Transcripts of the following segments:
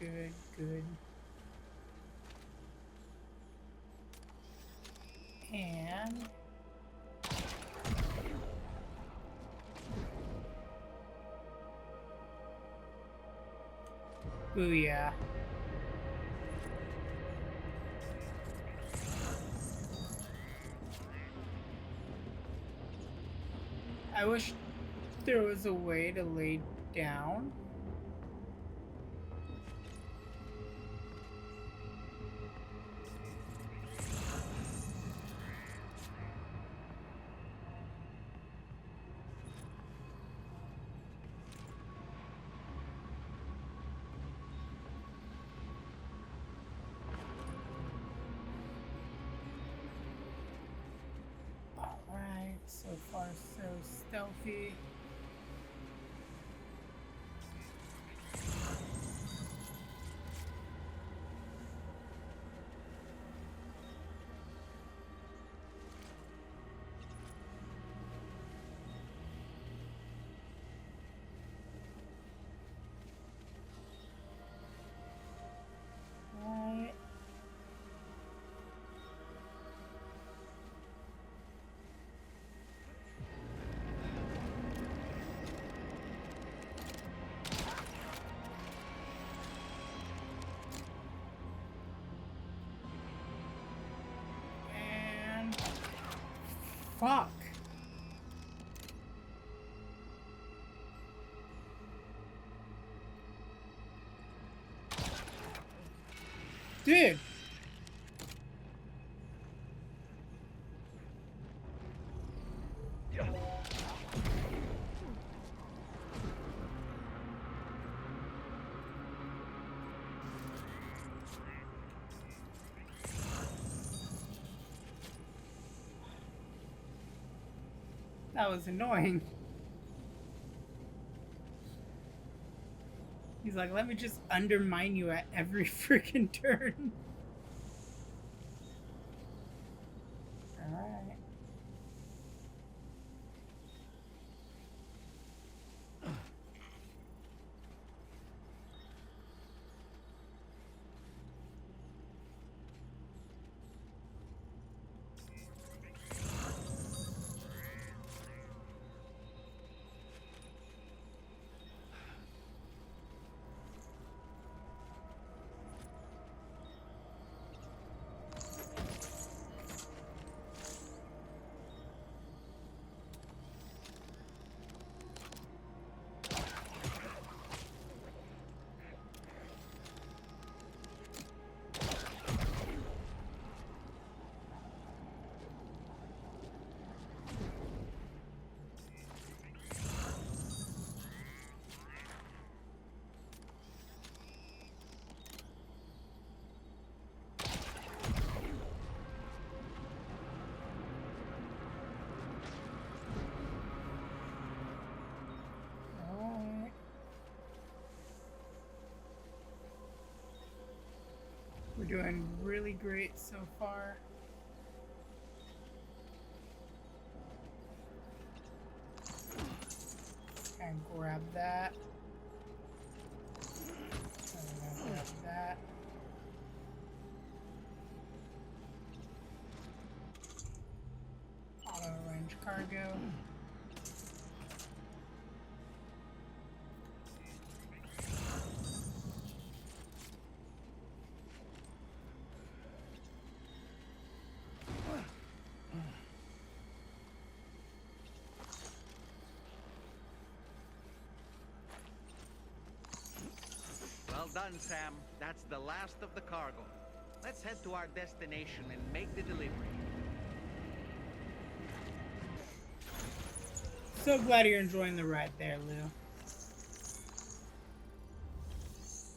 good, good. And booyah. I wish there was a way to lay down. Alright, so far so stealthy. Right. And fuck. Dude. That was annoying. He's like, let me just undermine you at every freaking turn. Alright. We're doing really great so far. And grab that. And grab that. Auto range cargo. Well done, Sam. That's the last of the cargo. Let's head to our destination and make the delivery. So glad you're enjoying the ride there, Lou.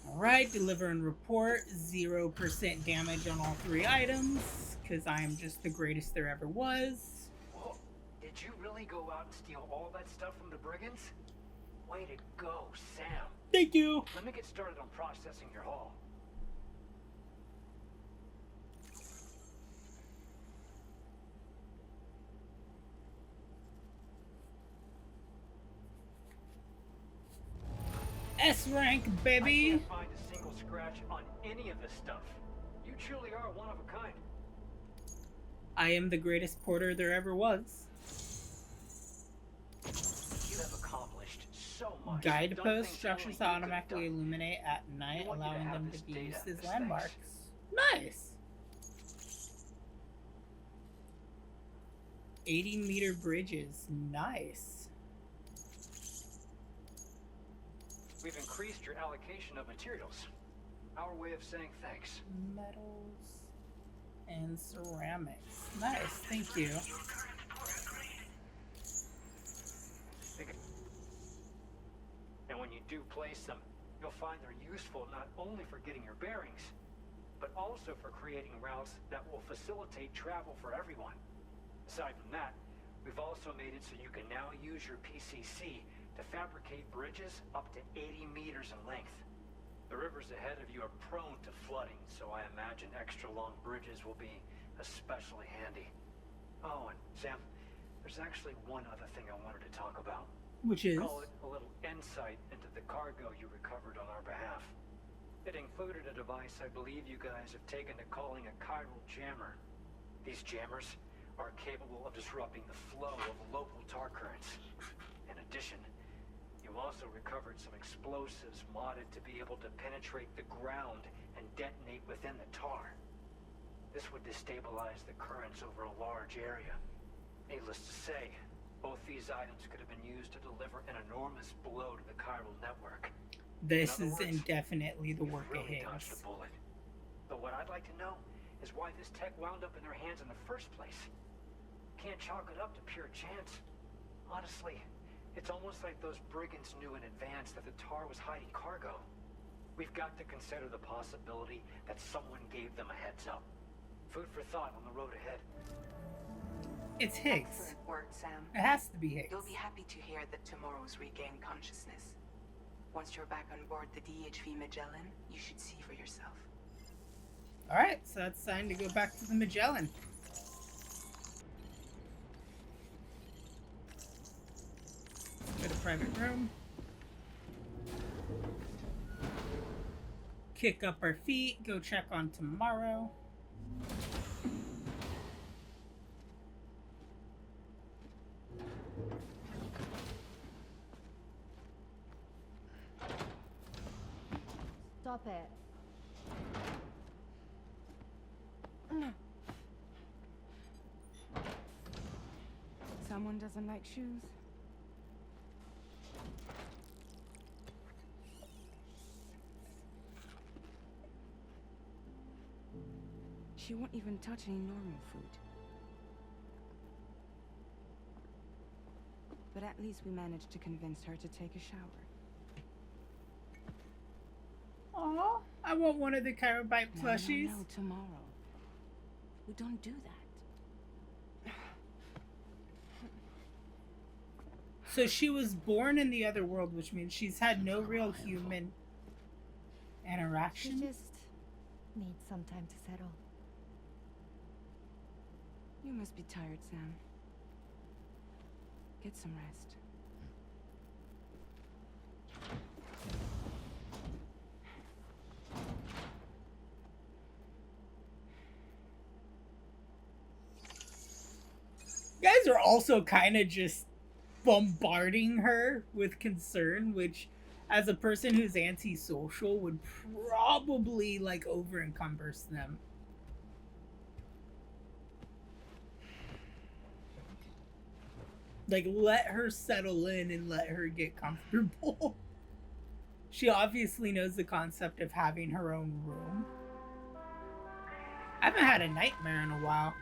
Alright, deliver and report. 0% damage on all 3 items, because I am just the greatest there ever was. Whoa, did you really go out and steal all that stuff from the brigands? Way to go, Sam. Thank you. Let me get started on processing your haul. S rank, I baby. can't find a single scrap this stuff. You truly are one of a kind. I am the greatest porter there ever was. You have accomplished so much. Guidepost structures automatically illuminate at night, allowing them to be used as landmarks. Nice! 80-meter bridges. Nice. We've increased your allocation of materials. Our way of saying thanks. Metals and ceramics. Nice, thank you. And when you do place them, you'll find they're useful not only for getting your bearings, but also for creating routes that will facilitate travel for everyone. Aside from that, we've also made it so you can now use your PCC to fabricate bridges up to 80 meters in length. The rivers ahead of you are prone to flooding, so I imagine extra long bridges will be especially handy. Oh, and Sam, there's actually one other thing I wanted to talk about. Which is? Call it a little insight into the cargo you recovered on our behalf. It included a device I believe you guys have taken to calling a chiral jammer. These jammers are capable of disrupting the flow of local tar currents. In addition, you also recovered some explosives modded to be able to penetrate the ground and detonate within the tar. This would destabilize the currents over a large area. Needless to say, both these items could have been used to deliver an enormous blow to the chiral network. This is indefinitely the work of really Higgs. dodged a bullet. But what I'd like to know is why this tech wound up in their hands in the first place. Can't chalk it up to pure chance. Honestly, it's almost like those brigands knew in advance that the tar was hiding cargo. We've got to consider the possibility that someone gave them a heads up. Food for thought on the road ahead. It's Higgs. Excellent work, Sam. It has to be Higgs. You'll be happy to hear that tomorrow's regained consciousness. Once you're back on board the DHV Magellan, you should see for yourself. Alright, so it's time to go back to the Magellan. Go to private room. Kick up our feet, go check on tomorrow. Stop it. Someone doesn't like shoes? She won't even touch any normal food. But at least we managed to convince her to take a shower. Aw, I want one of the Carabite plushies. No, tomorrow. We don't do that. So she was born in the other world, which means she's had no real human She interaction. just needs some time to settle. You must be tired, Sam. Get some rest. You guys are also kind of just bombarding her with concern, which, as a person who's antisocial, would probably, like, over-encompass them. Like, let her settle in and let her get comfortable. She obviously knows the concept of having her own room. I haven't had a nightmare in a while.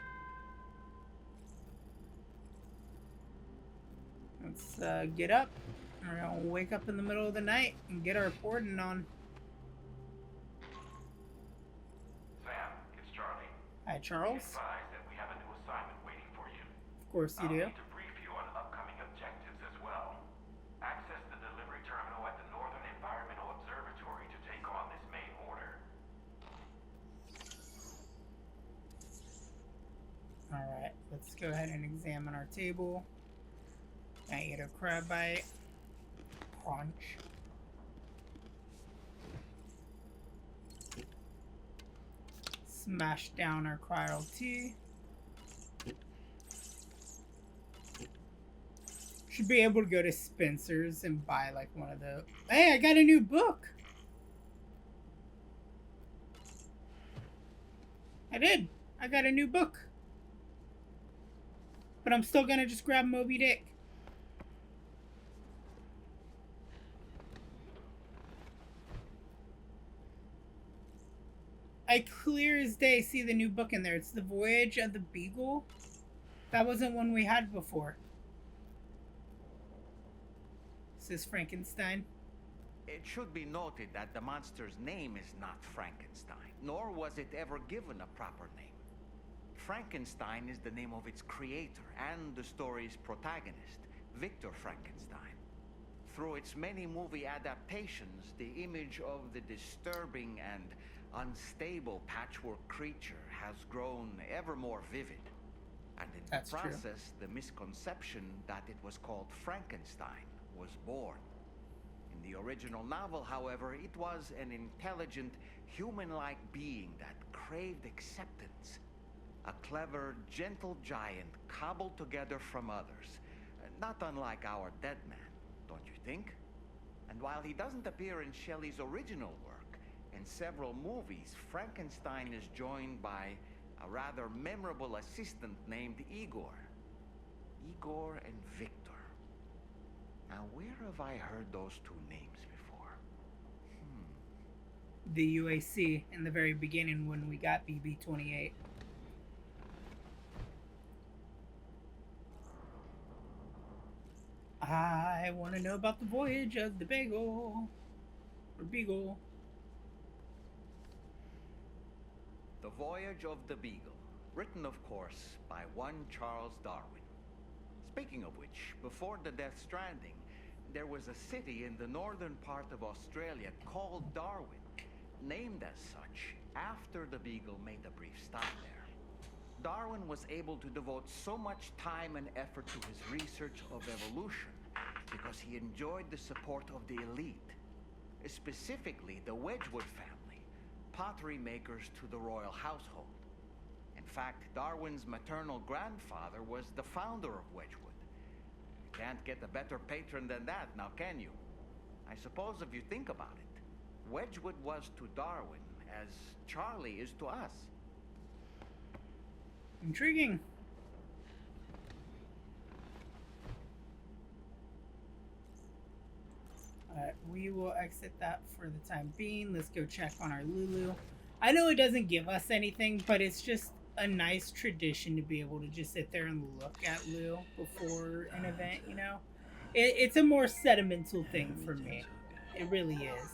Let's get up. We're gonna wake up in the middle of the night and get our porting on. Sam, it's Charlie. Hi, Charles. Be advised that we have a new assignment waiting for you. Of course you do. I'll need to brief you on upcoming objectives as well. Access the delivery terminal at the Northern Enviromental Observatory to take on this main order. Alright, let's go ahead and examine our table. I ate a crab bite. Crunch. Smash down our cryo tea. Should be able to go to Spencer's and buy like one of the... Hey, I got a new book! I did! I got a new book! But I'm still gonna just grab Moby Dick. I clear as day see the new book in there. It's The Voyage of the Beagle. That wasn't one we had before. Says Frankenstein. It should be noted that the monster's name is not Frankenstein, nor was it ever given a proper name. Frankenstein is the name of its creator and the story's protagonist, Victor Frankenstein. Through its many movie adaptations, the image of the disturbing and unstable patchwork creature has grown ever more vivid. And in the process, the misconception that it was called Frankenstein was born. In the original novel, however, it was an intelligent, human-like being that craved acceptance. A clever, gentle giant cobbled together from others. Not unlike our dead man, don't you think? And while he doesn't appear in Shelley's original work, in several movies, Frankenstein is joined by a rather memorable assistant named Igor. Igor and Victor. Now, where have I heard those two names before? The UAC in the very beginning when we got BB-28. I want to know about the voyage of the Beagle. Or Beagle. The Voyage of the Beagle. Written, of course, by one Charles Darwin. Speaking of which, before the Death Stranding, there was a city in the northern part of Australia called Darwin, named as such after the Beagle made a brief stop there. Darwin was able to devote so much time and effort to his research of evolution because he enjoyed the support of the elite, specifically the Wedgwood family, pottery makers to the royal household. In fact, Darwin's maternal grandfather was the founder of Wedgwood. You can't get a better patron than that, now can you? I suppose if you think about it, Wedgwood was to Darwin as Charlie is to us. Intriguing. Alright, we will exit that for the time being. Let's go check on our Lulu. I know it doesn't give us anything, but it's just a nice tradition to be able to just sit there and look at Lou before an event, you know? It's a more sentimental thing for me. It really is.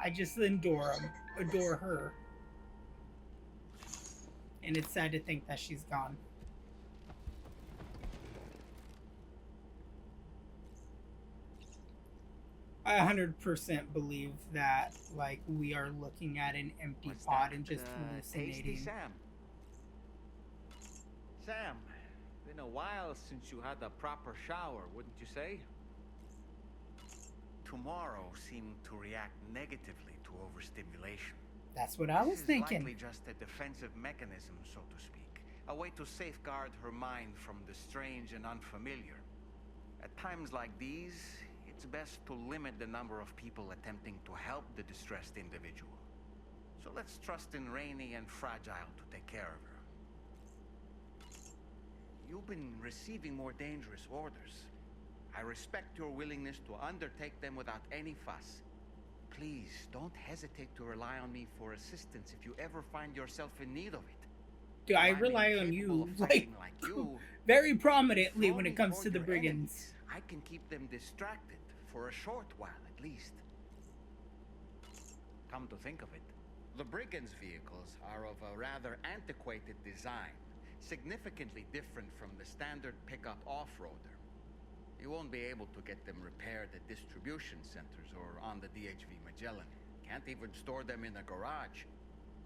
I just adore her. And it's sad to think that she's gone. I 100% believe that, like, we are looking at an empty pot and just hallucinating. Tasty Sam. Sam, been a while since you had a proper shower, wouldn't you say? Tomorrow seemed to react negatively to overstimulation. That's what I was thinking. Likely just a defensive mechanism, so to speak. A way to safeguard her mind from the strange and unfamiliar. At times like these, it's best to limit the number of people attempting to help the distressed individual. So let's trust in Rainy and Fragile to take care of her. You've been receiving more dangerous orders. I respect your willingness to undertake them without any fuss. Please, don't hesitate to rely on me for assistance if you ever find yourself in need of it. Do I rely on you, like you, very prominently when it comes to the brigands. I can keep them distracted for a short while at least. Come to think of it, the brigands' vehicles are of a rather antiquated design, significantly different from the standard pickup off-roader. You won't be able to get them repaired at distribution centers or on the DHV Magellan. Can't even store them in a garage.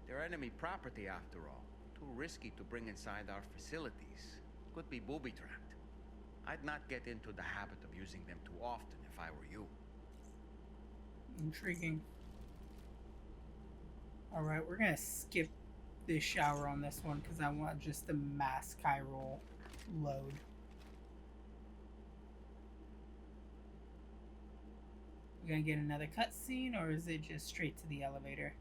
They're enemy property after all. Too risky to bring inside our facilities. Could be booby-trapped. I'd not get into the habit of using them too often if I were you. Intriguing. Alright, we're gonna skip this shower on this one because I want just the mass chiral load. We're gonna get another cutscene, or is it just straight to the elevator?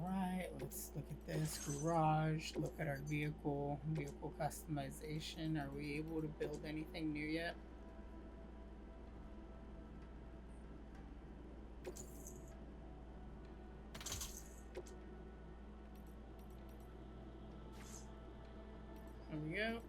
Alright, let's look at this. Garage, look at our vehicle customization. Are we able to build anything new yet? There we go.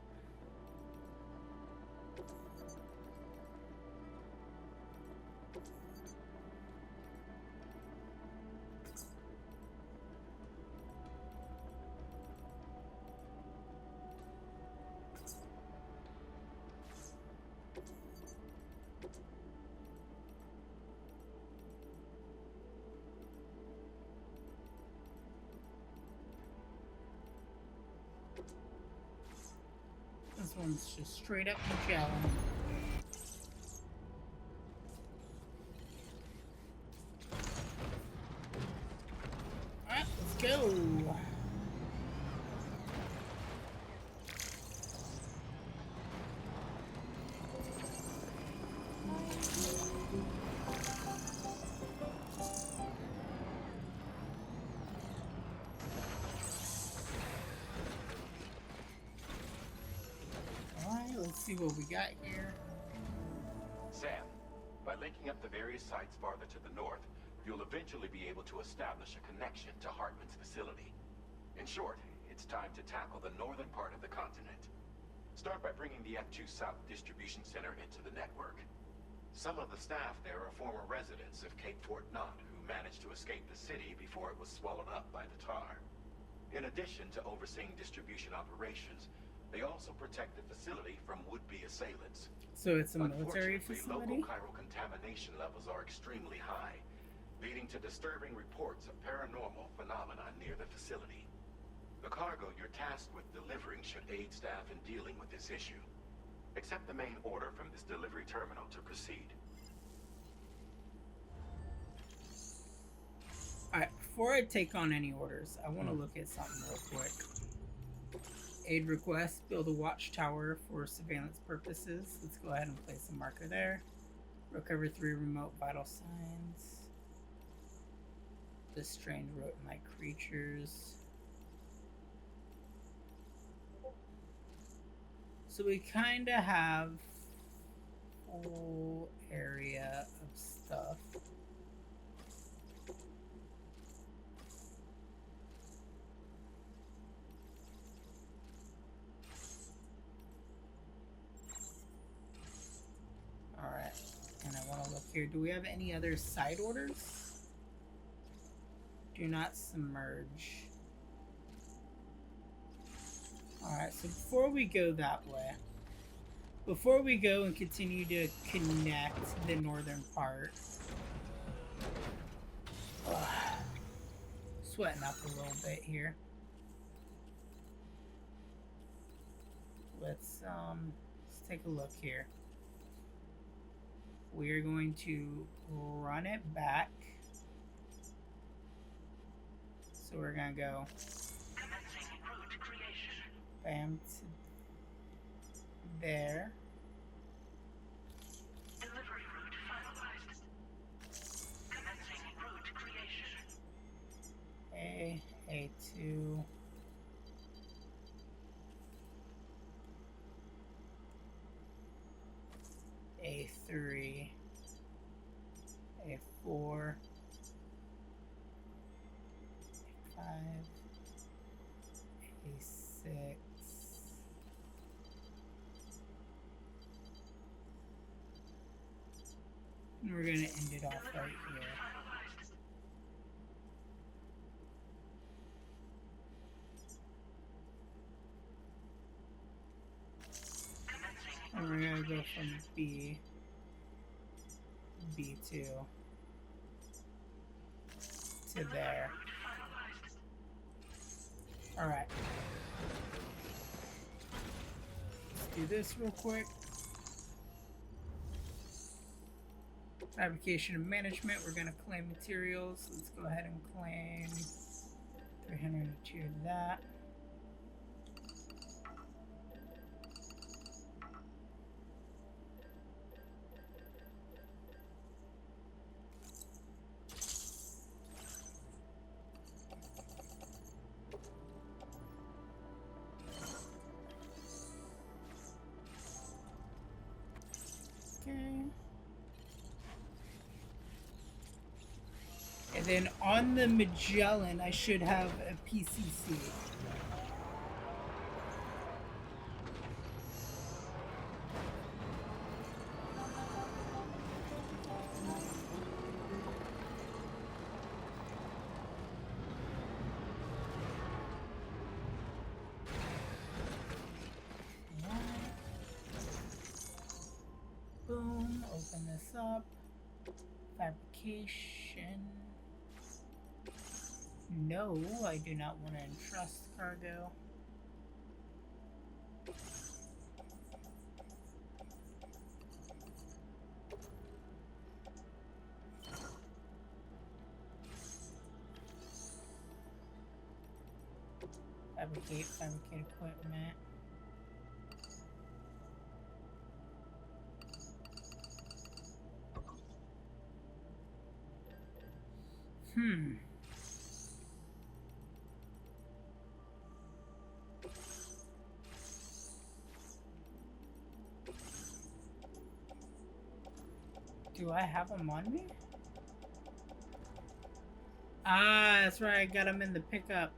This one's just straight up Magellan. Alright, let's go. Let's see what we got here. Sam, by linking up the various sites farther to the north, you'll eventually be able to establish a connection to Hartman's facility. In short, it's time to tackle the northern part of the continent. Start by bringing the F2 South Distribution Center into the network. Some of the staff there are former residents of Cape Fort Knot who managed to escape the city before it was swallowed up by the tar. In addition to overseeing distribution operations, they also protect the facility from would-be assailants. So it's a military facility? Local chiral contamination levels are extremely high, leading to disturbing reports of paranormal phenomena near the facility. The cargo you're tasked with delivering should aid staff in dealing with this issue. Accept the main order from this delivery terminal to proceed. Alright, before I take on any orders, I want to look at something real quick. Aid request, build a watchtower for surveillance purposes. Let's go ahead and place a marker there. Recover 3 remote vital signs. The strange rodent-like creatures. So we kind of have a whole area of stuff. Alright, and I want to look here. Do we have any other side orders? Do not submerge. Alright, so before we go that way, before we go and continue to connect the northern part, sweating up a little bit here. Let's take a look here. We're going to run it back. So we're gonna go bam to there. Delivery route finalized. Commencing route creation. A2. A3, A4, A5, A6, and we're going to end it off right here. And we're gonna go from B2 to there. All right. Let's do this real quick. Fabrication and management, we're going to claim materials. Let's go ahead and claim 302 of that. Okay. And then on the Magellan, I should have a PCC. Boom, open this up. Fabrication. No, I do not want to entrust cargo. Fabricate equipment. Do I have them on me? Ah, that's right. I got them in the pickup.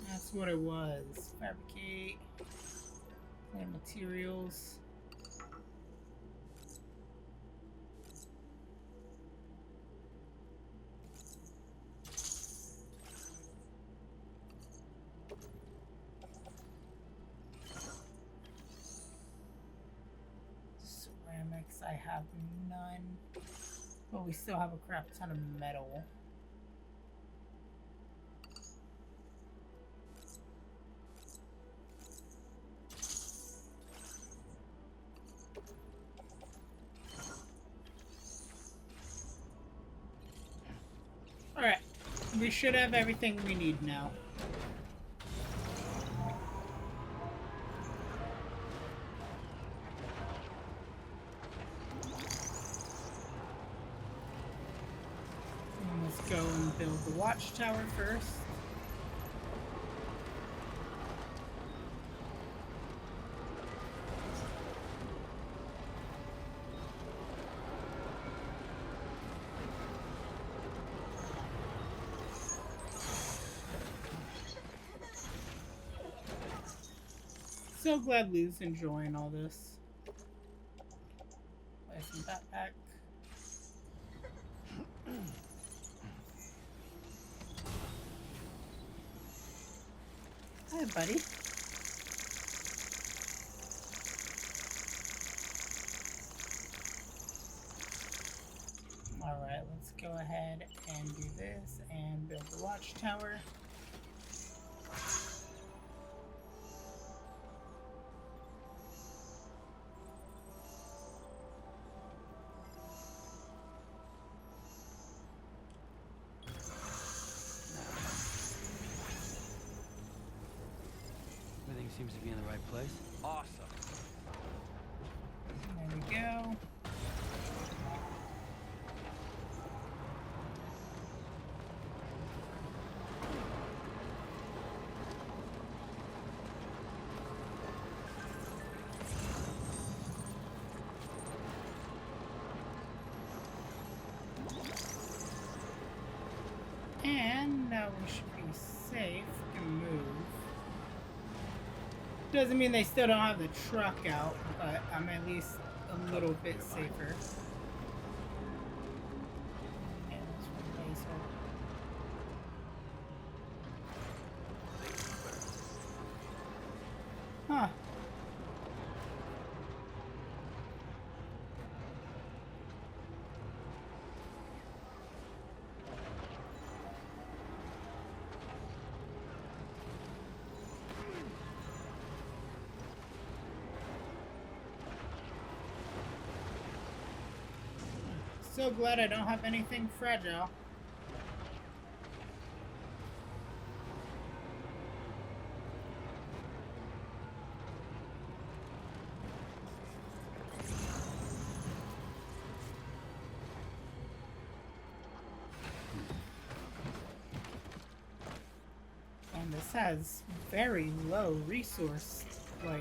That's what it was. Fabricate. Claim materials. I have none, but we still have a crap ton of metal. All right, we should have everything we need now. Go and build the watchtower first. So glad Lou's enjoying all this. Buy some backpack. Hi, buddy. All right, let's go ahead and do this and build the watchtower. Seems to be in the right place. Awesome. There we go. And now we should be safe to move. Doesn't mean they still don't have the truck out, but I'm at least a little bit safer. And let's replace her. Huh. So glad I don't have anything fragile. And this has very low resource, like...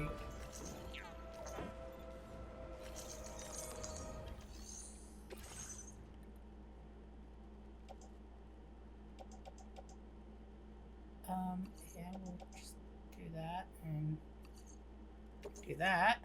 yeah, we'll just do that and do that.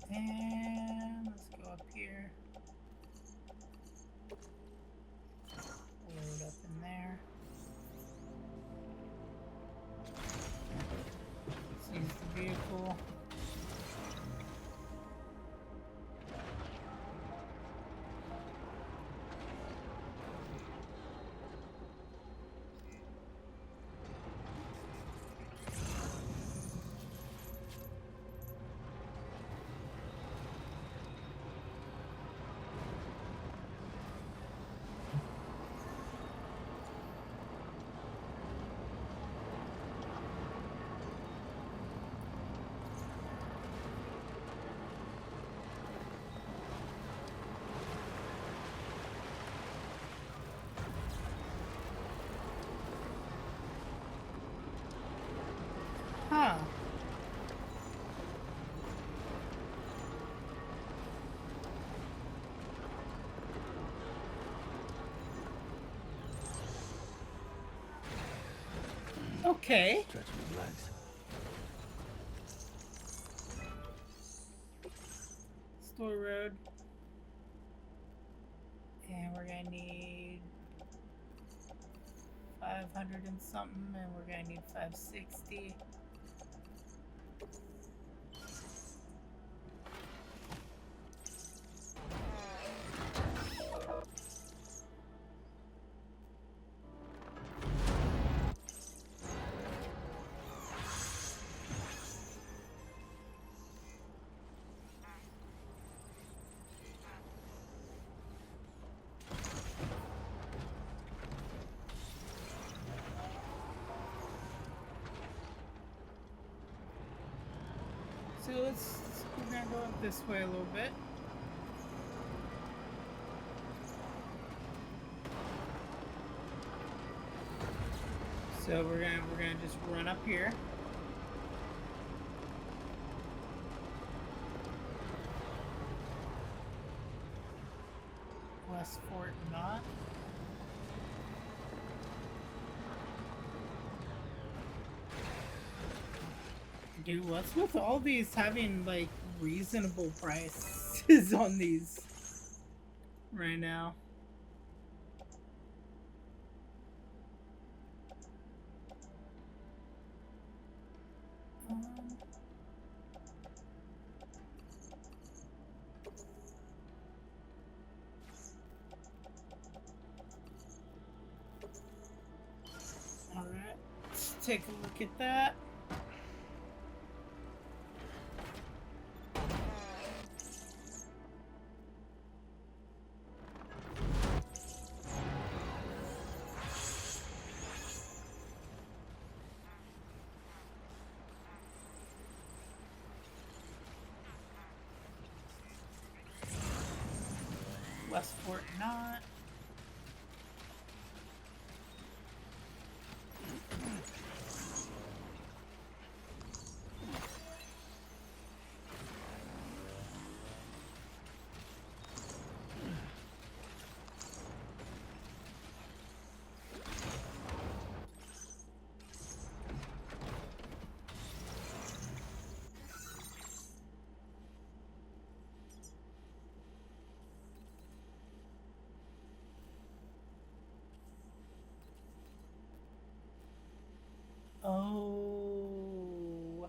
And let's go up here. Load up in there. Let's use the vehicle. Huh. Okay. Stretch my legs. Store road. And we're gonna need 500 and something, and we're gonna need 560. So we're gonna go up this way a little bit. So we're gonna just run up here. West Fort Knot. Dude, what's with all these having like reasonable prices on these right now? All right, let's take a look at that. West Fort Knot. Oh,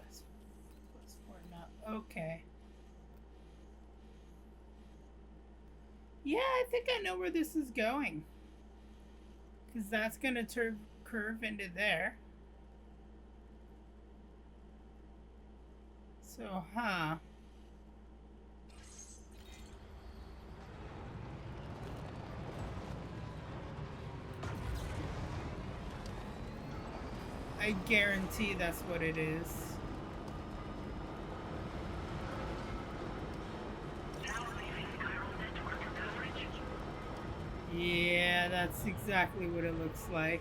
think I know where this is going. Because that's going to curve into there. So, huh. I guarantee that's what it is. Yeah, that's exactly what it looks like.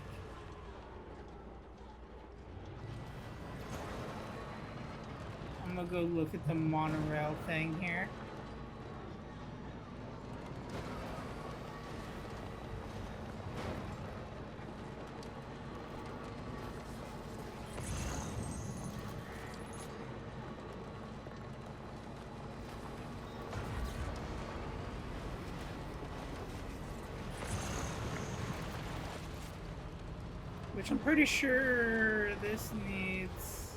I'm gonna go look at the monorail thing here. Which I'm pretty sure this needs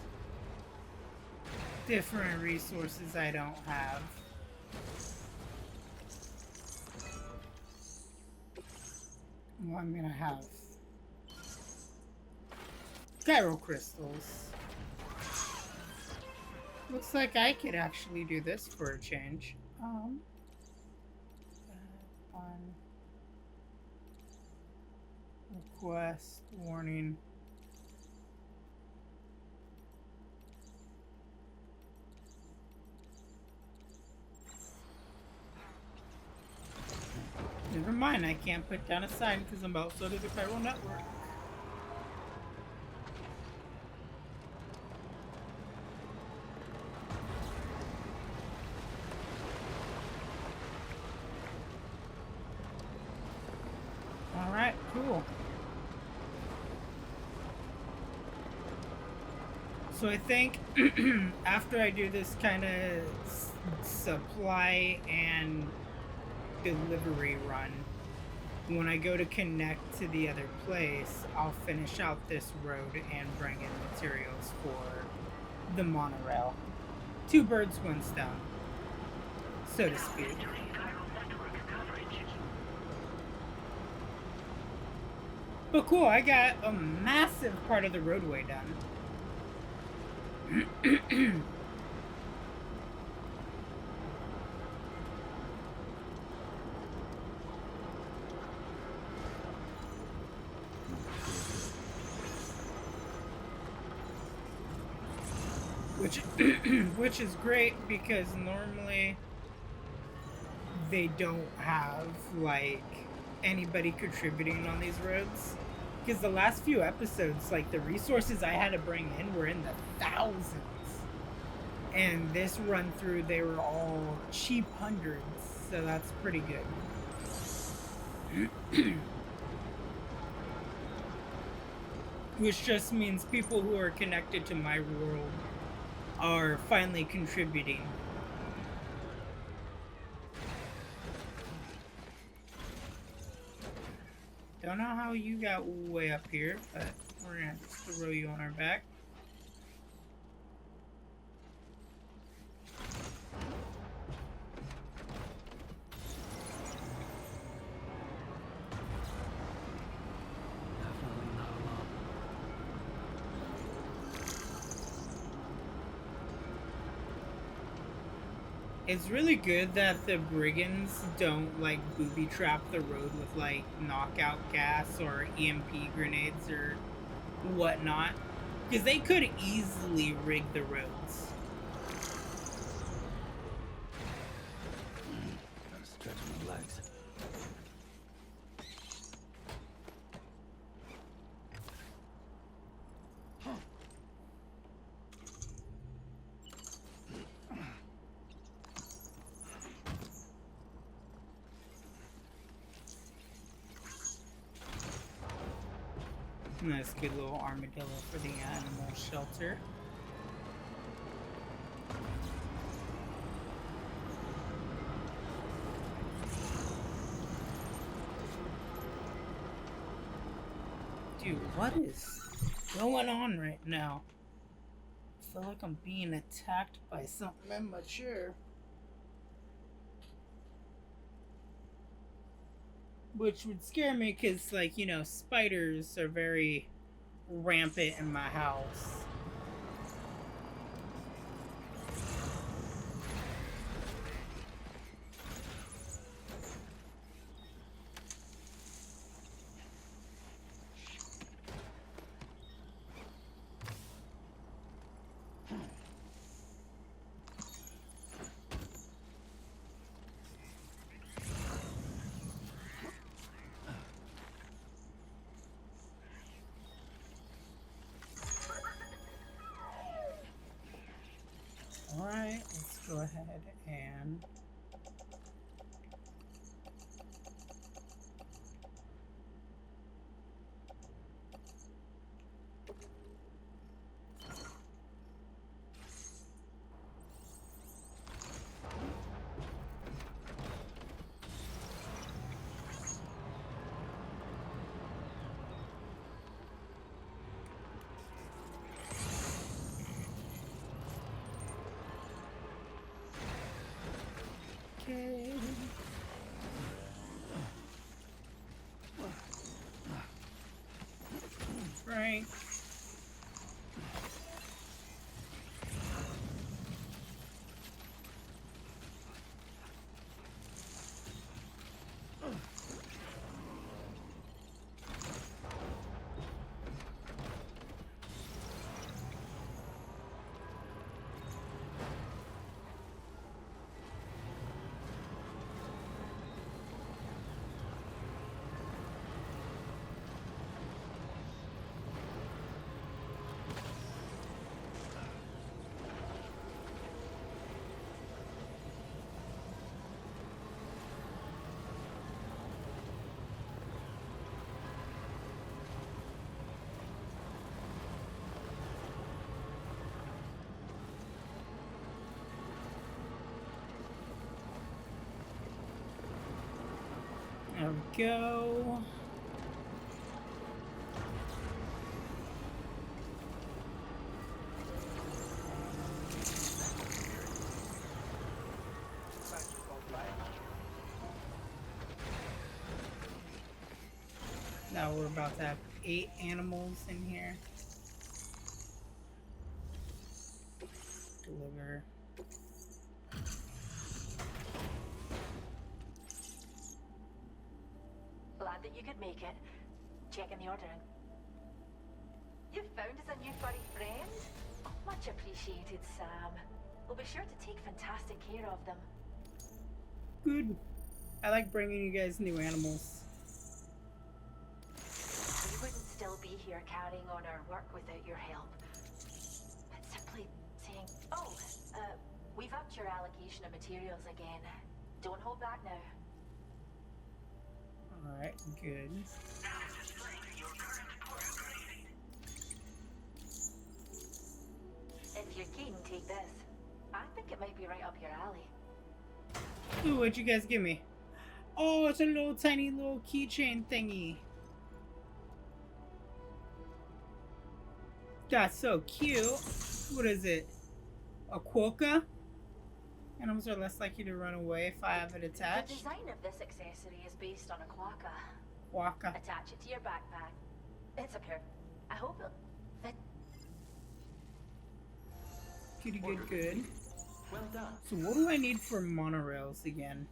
different resources I don't have. Well, I'm gonna have gyro crystals. Looks like I could actually do this for a change. Request warning. Never mind, I can't put down a sign because I'm outside of the chiral network. Alright, cool. So I think after I do this kind of supply and delivery run, when I go to connect to the other place, I'll finish out this road and bring in materials for the monorail. Two birds, one stone, so to speak. But cool, I got a massive part of the roadway done. Which is great because normally they don't have like anybody contributing on these roads. Because the last few episodes, like the resources I had to bring in were in the thousands. And this run through, they were all cheap hundreds. So that's pretty good. Which just means people who are connected to my world are finally contributing. Don't know how you got way up here, but we're gonna just throw you on our back. It's really good that the brigands don't like booby trap the road with like knockout gas or EMP grenades or whatnot, because they could easily rig the roads. Gotta stretch my legs. Nice, good little armadillo for the animal shelter. Dude, what is going on right now? I feel like I'm being attacked by something immature. which would scare me because, like, you know, spiders are very rampant in my house. Alright, let's go ahead and... Okay. Right. There we go. Now we're about to have 8 animals in here. Deliver. Glad that you could make it. Checking the ordering. You've found us a new furry friend? Much appreciated, Sam. We'll be sure to take fantastic care of them. Good. I like bringing you guys new animals. We wouldn't still be here carrying on our work without your help. But simply saying, we've upped your allocation of materials again. Don't hold back now. Alright, good. Now displaying your current port grade. If you're keen, take this. I think it might be right up your alley. Ooh, what'd you guys give me? Oh, it's a little tiny little keychain thingy. That's so cute. What is it? A quokka? Animals are less likely to run away if I have it attached. The design of this accessory is based on a quokka. Quokka. Attach it to your backpack. It's a pair. I hope it'll fit. Good. Well done. So what do I need for monorails again?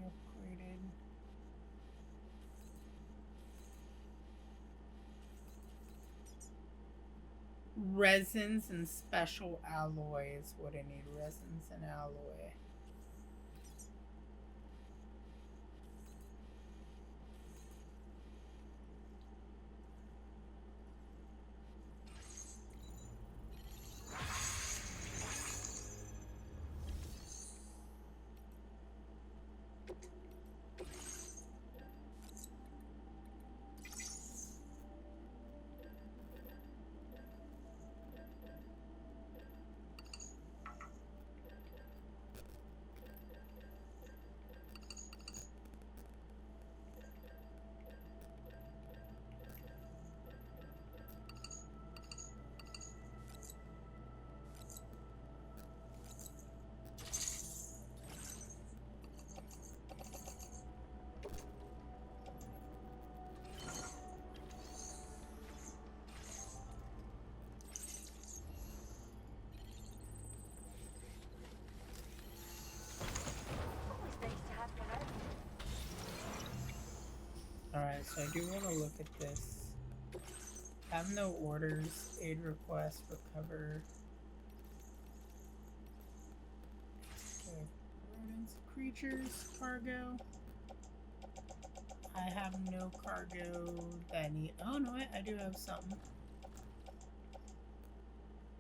Upgraded. Resins and special alloys. What I need, resins and alloy. so I do want to look at this. Have no orders. Aid request. Recover. Okay. Rodents, creatures, cargo. I have no cargo that I need. Oh no, I do have something.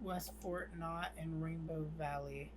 West Fort Knot and Rainbow Valley.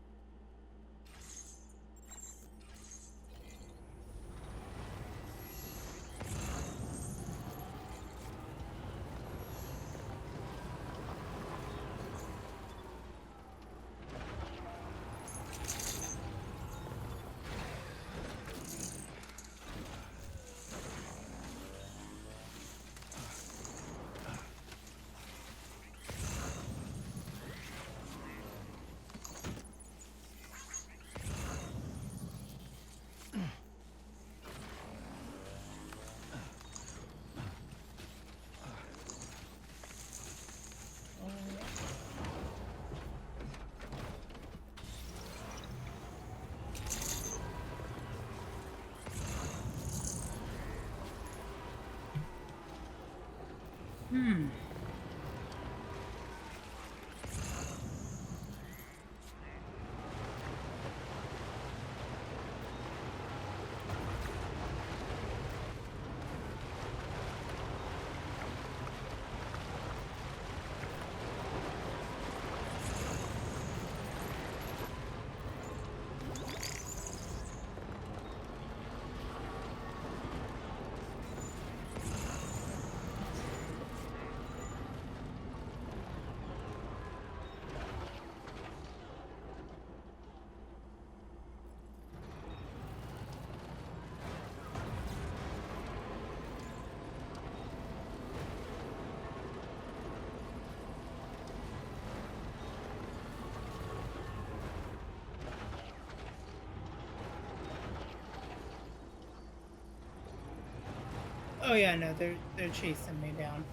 Oh yeah, no, they're chasing me down.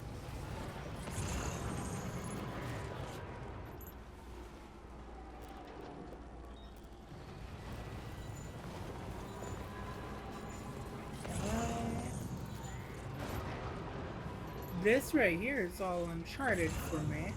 This right here is all uncharted for me.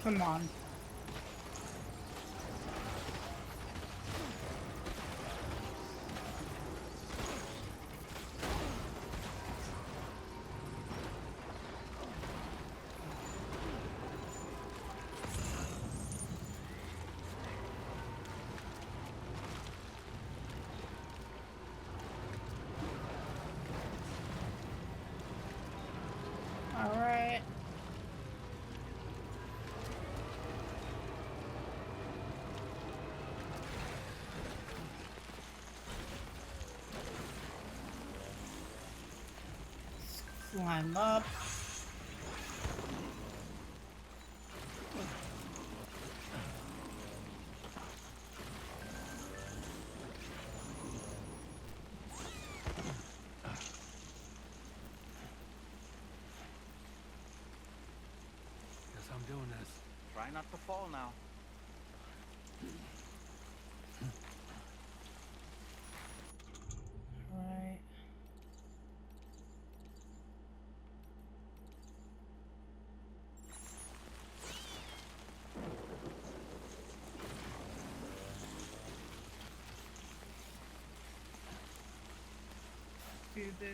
Come on. All right. Climb up. Guess I'm doing this. Try not to fall now. Right. do this.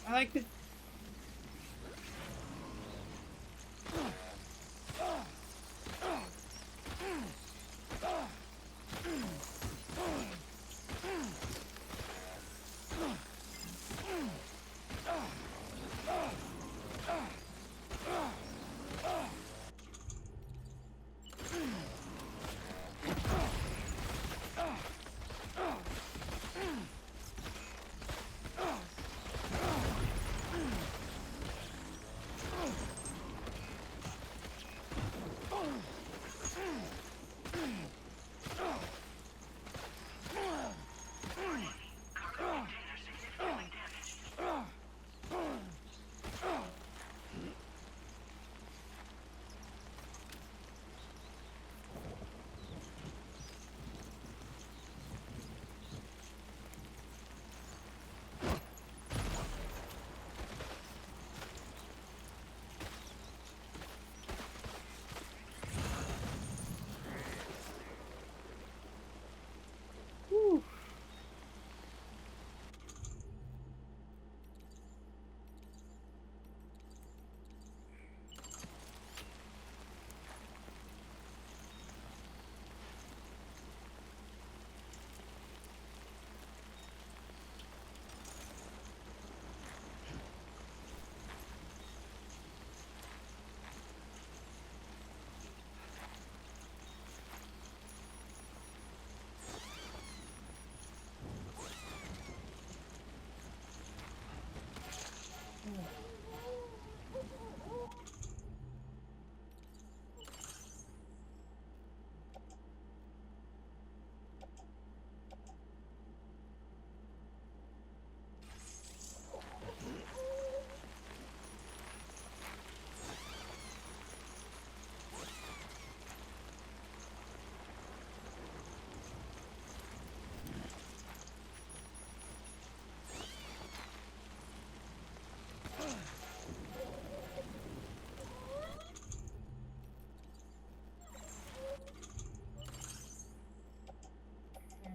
I like the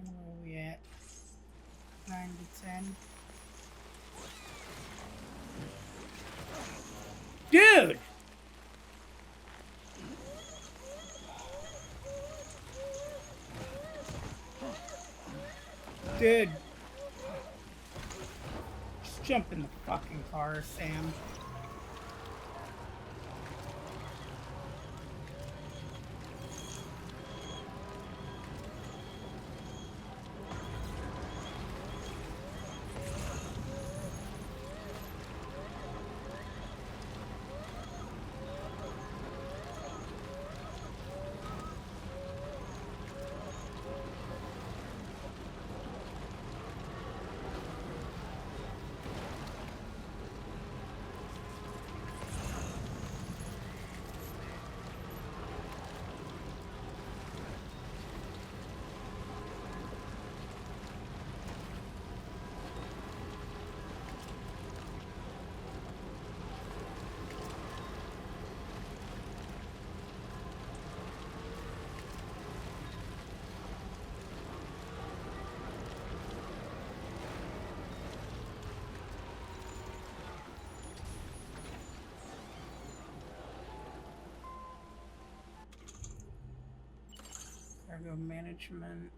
And where are we at? 9 to 10. Dude! Dude. Just jump in the fucking car, Sam. Cargo management.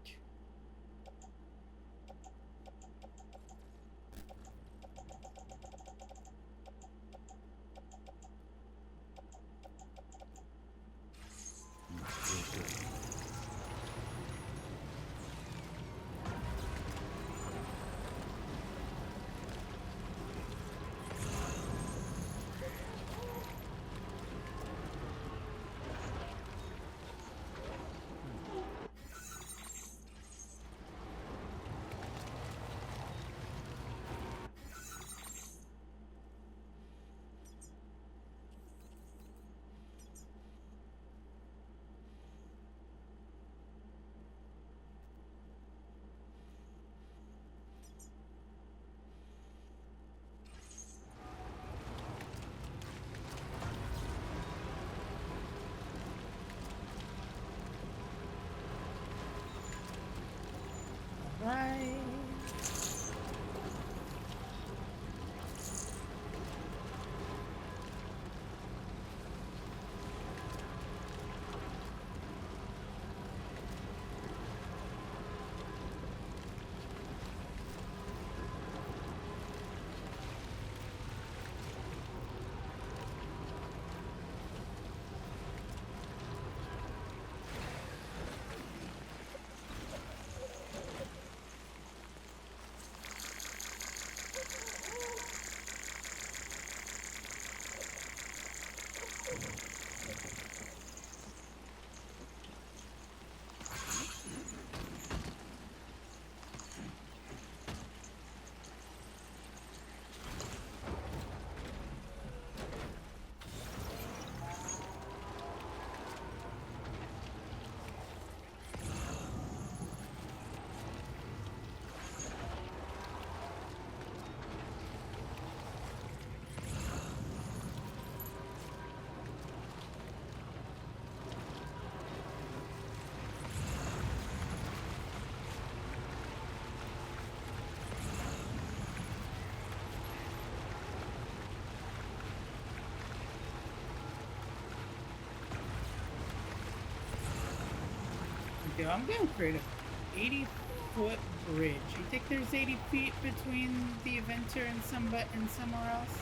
do. I'm gonna create a 80-foot bridge. You think there's 80 feet between the Inventor and somewhere else?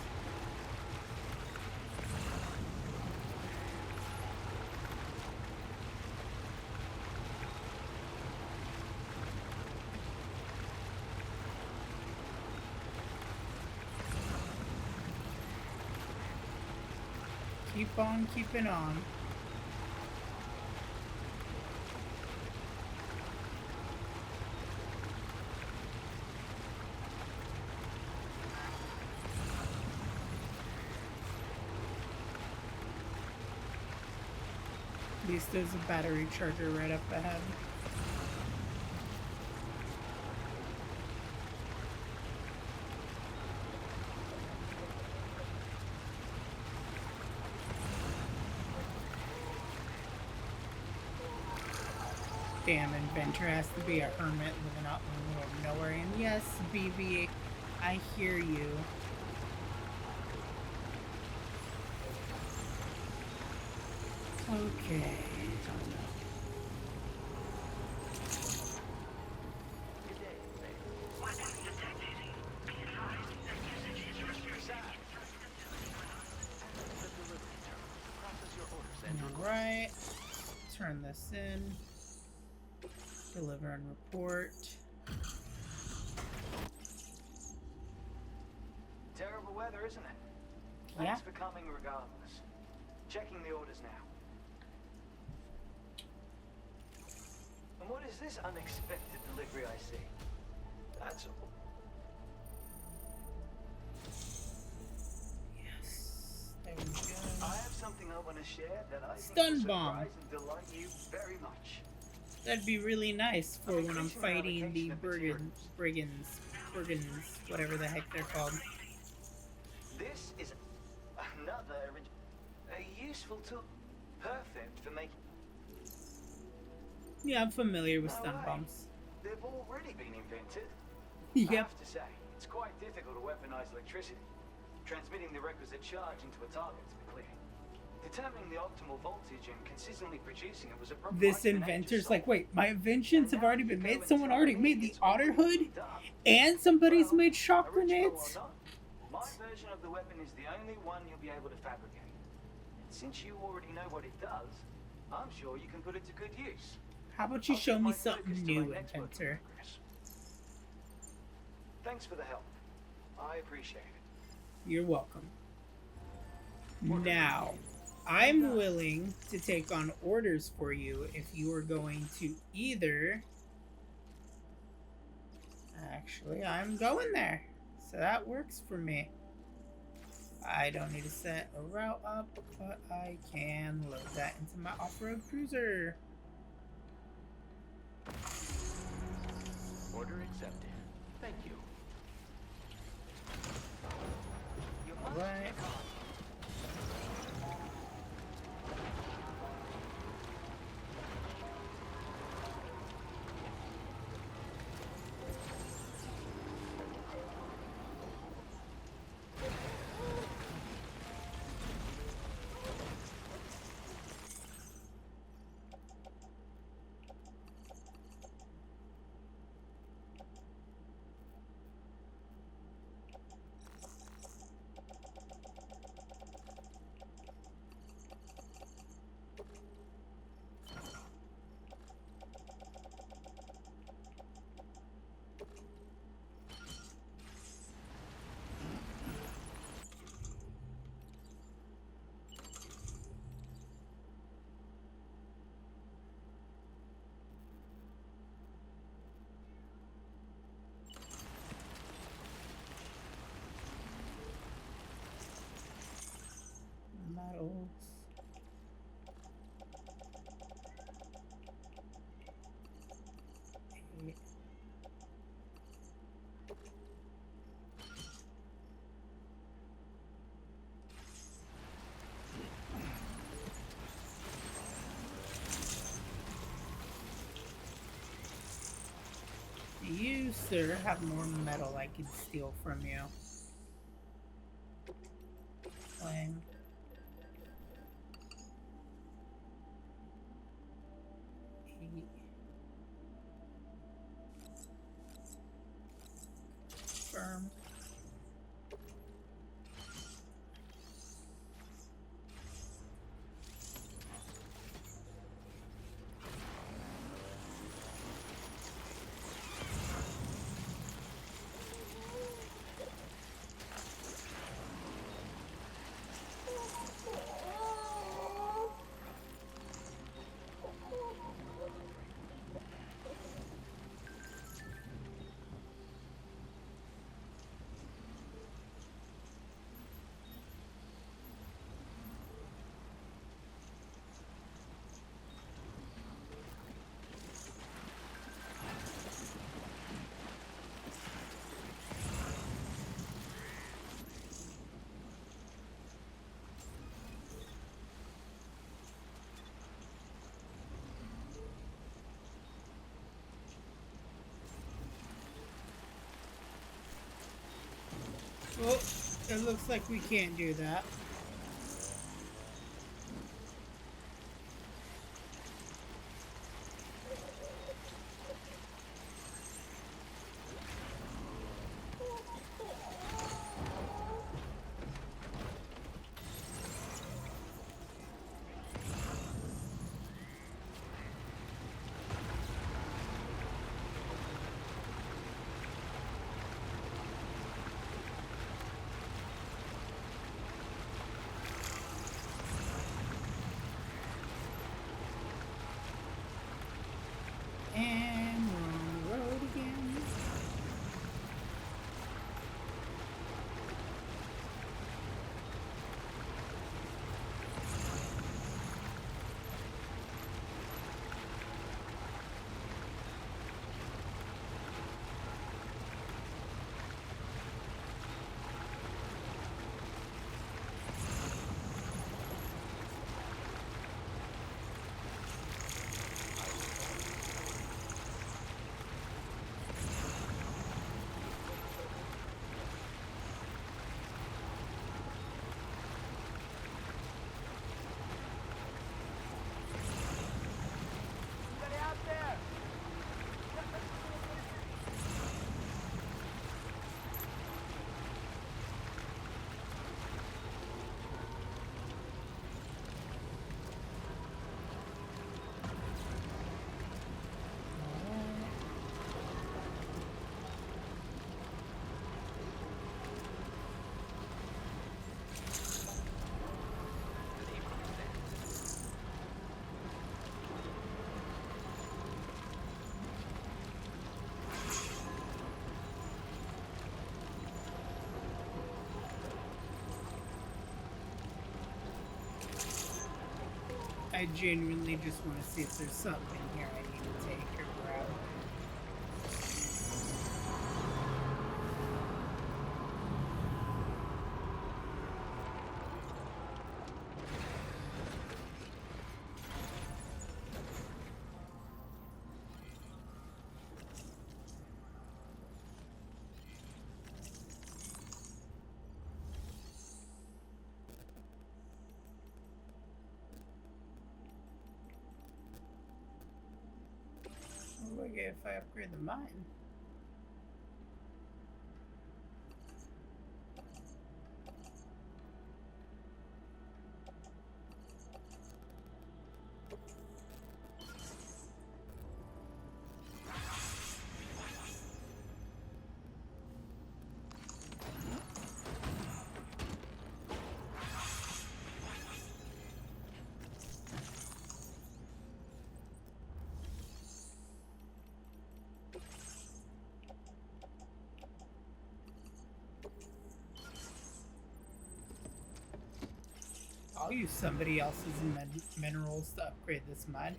Keep on keeping on. At least there's a battery charger right up ahead. Damn, Inventor has to be a hermit living out in the middle of nowhere. And yes, BB, I hear you. Okay. Alright. Turn this in. Deliver and report. Terrible weather, isn't it? Yeah. Thanks for coming regardless. Checking the orders now. And what is this unexpected delivery I see? That's all. Yes. There we go. I have something I want to share that I Stun think will bomb. surprise and delight you very much. That'd be really nice for when I'm fighting the brigands, whatever the heck they're called. This is another a useful tool, perfect for making. Yeah, I'm familiar with No stun way. bombs. They've already been invented. I Yep. have to say, it's quite difficult to weaponize electricity. Transmitting the requisite charge into a target, to be clear. Determining the optimal voltage and consistently producing it was a problem. This inventor's like, wait, my inventions have already been made. Someone already made the otter hood, and somebody's made shock grenades. My version of the weapon is the only one you'll be able to fabricate. And since you already know what it does, I'm sure you can put it to good use. How about you show me something new, inventor? Thanks for the help. I appreciate it. You're welcome. Now, I'm willing to take on orders for you if you are going to either... Actually, I'm going there. So that works for me. I don't need to set a route up, but I can load that into my off-road cruiser. Order accepted. Thank you. Alright. Metals. Eight. You, sir, have more metal I could steal from you. Flame. confirm. Well, it looks like we can't do that. And we're on the road again. I genuinely just want to see if there's something here I need to take or grab. What do I get if I upgrade the mine? I'll use somebody else's minerals to upgrade this mine.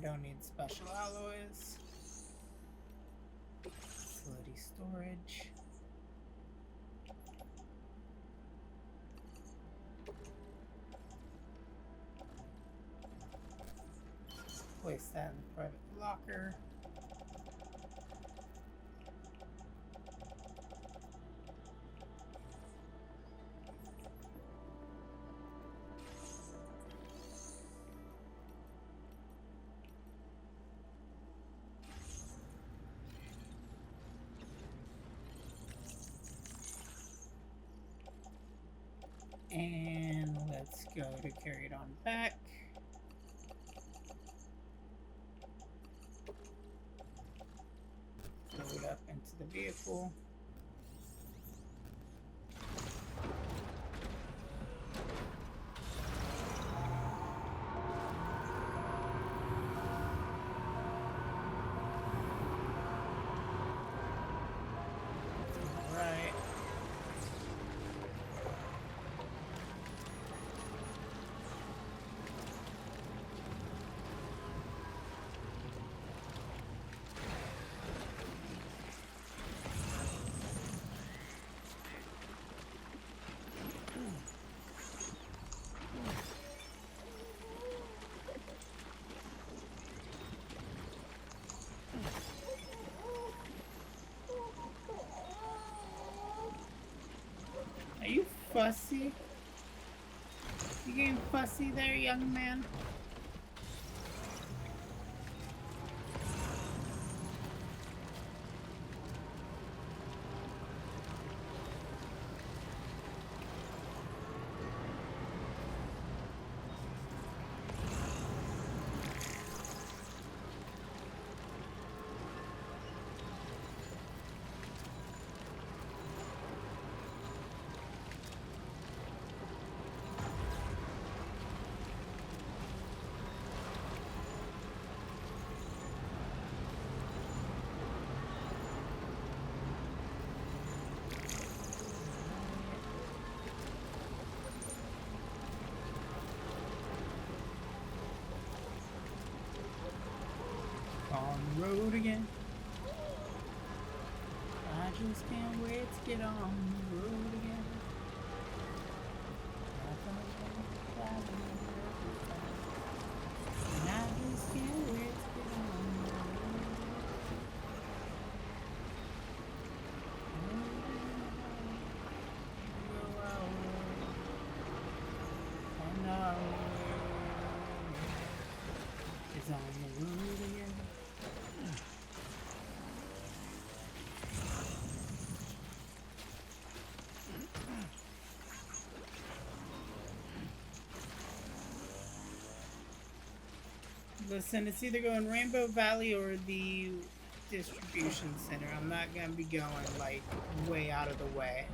don't need special alloys. Facility storage. Place that in the private locker. And let's go to carry it on back. Load up into the vehicle. Are you fussy? You getting fussy there, young man? On the road again. I just can't wait to get on the road again. And I just can't wait to get on the road. And our way is on the road again. Listen, it's either going Rainbow Valley or the distribution center. I'm not gonna be going like way out of the way.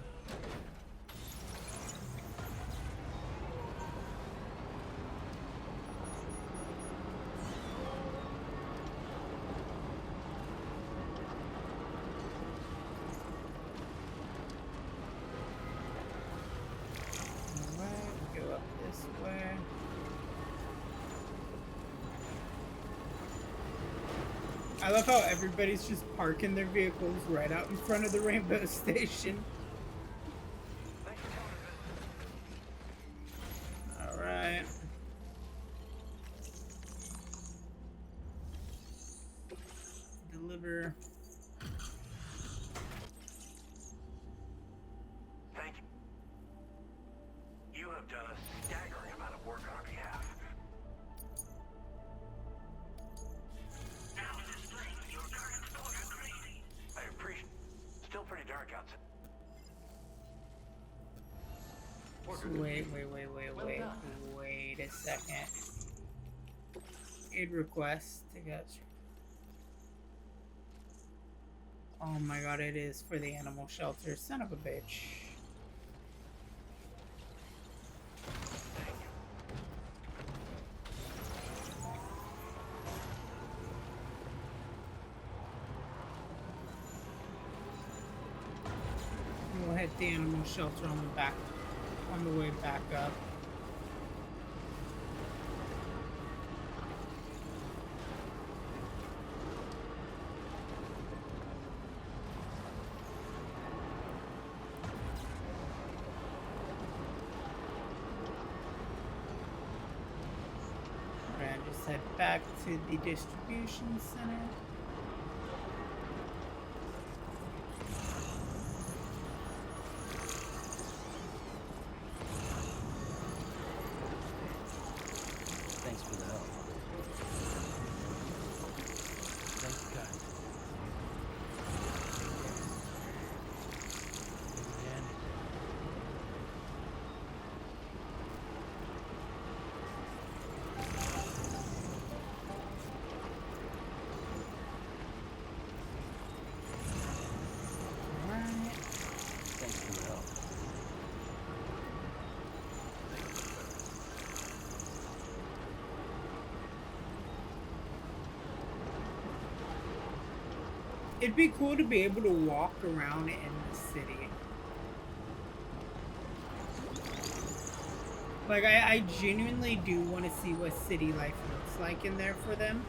Alright, go up this way. I love how everybody's just parking their vehicles right out in front of the Rainbow Station. Alright. Deliver. Thank you. You have done a staggering amount of work on our behalf. I appreciate it. Still pretty dark outside. Wait a second. Aid request. I got you. Oh my god, it is for the animal shelter. Son of a bitch. We'll hit the animal shelter on the way back up. Let's head back to the distribution center. Thanks for the help. Thanks, guys. Again. Alright. Thanks for the help. It'd be cool to be able to walk around in the city. Like, I genuinely do want to see what city life looks like in there for them.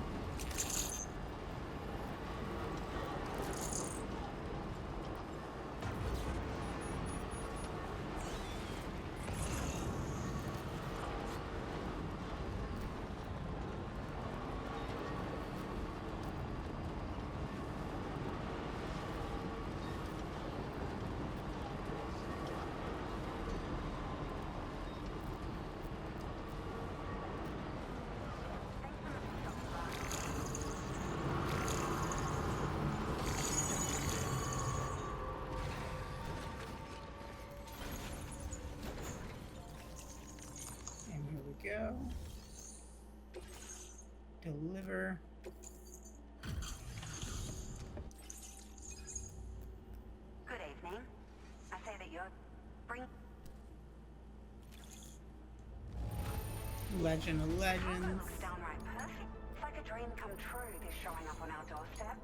Go. Deliver. Good evening. I say that you're Legend of Legends. It's downright perfect. It's like a dream come true, this showing up on our doorstep.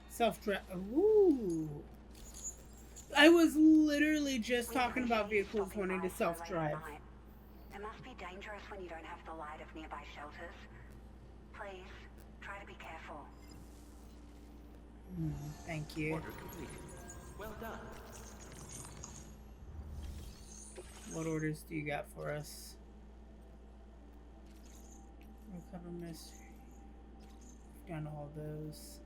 Self-drive. Ooh. I was literally just talking about vehicles wanting to self-drive. It must be dangerous when you don't have the light of nearby shelters. Please, try to be careful. Thank you. Order completed. Well done. What orders do you got for us? Recover mystery. We've done all those.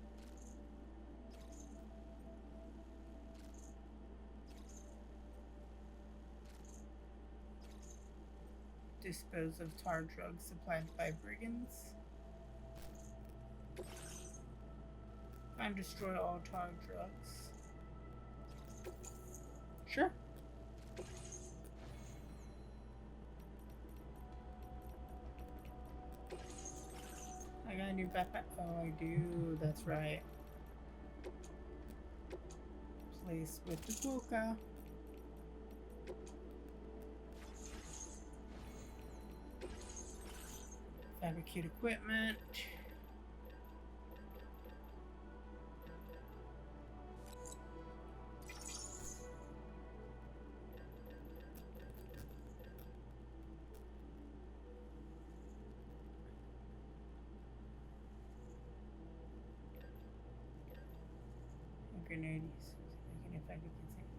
Dispose of tar drugs supplied by brigands. Find, destroy all tar drugs. Sure. I got a new backpack. Oh, I do. That's right. Place with the boca. Fabricate equipment. Grenades. Making effective contain.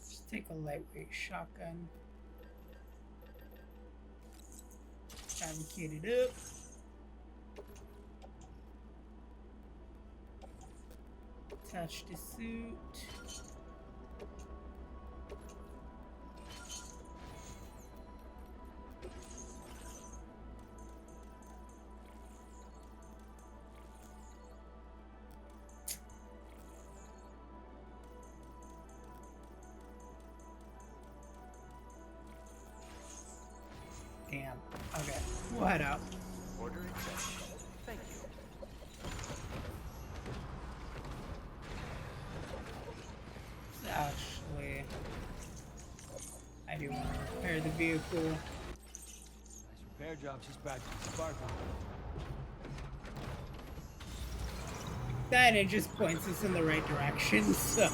Just take a lightweight shotgun. Fabricate it up. Attach the suit. Damn. Okay. We'll head out. Order accepted. Thank you. Actually, I do want to repair the vehicle. Nice repair job. She's practically sparkling. That it just points us in the right direction, so.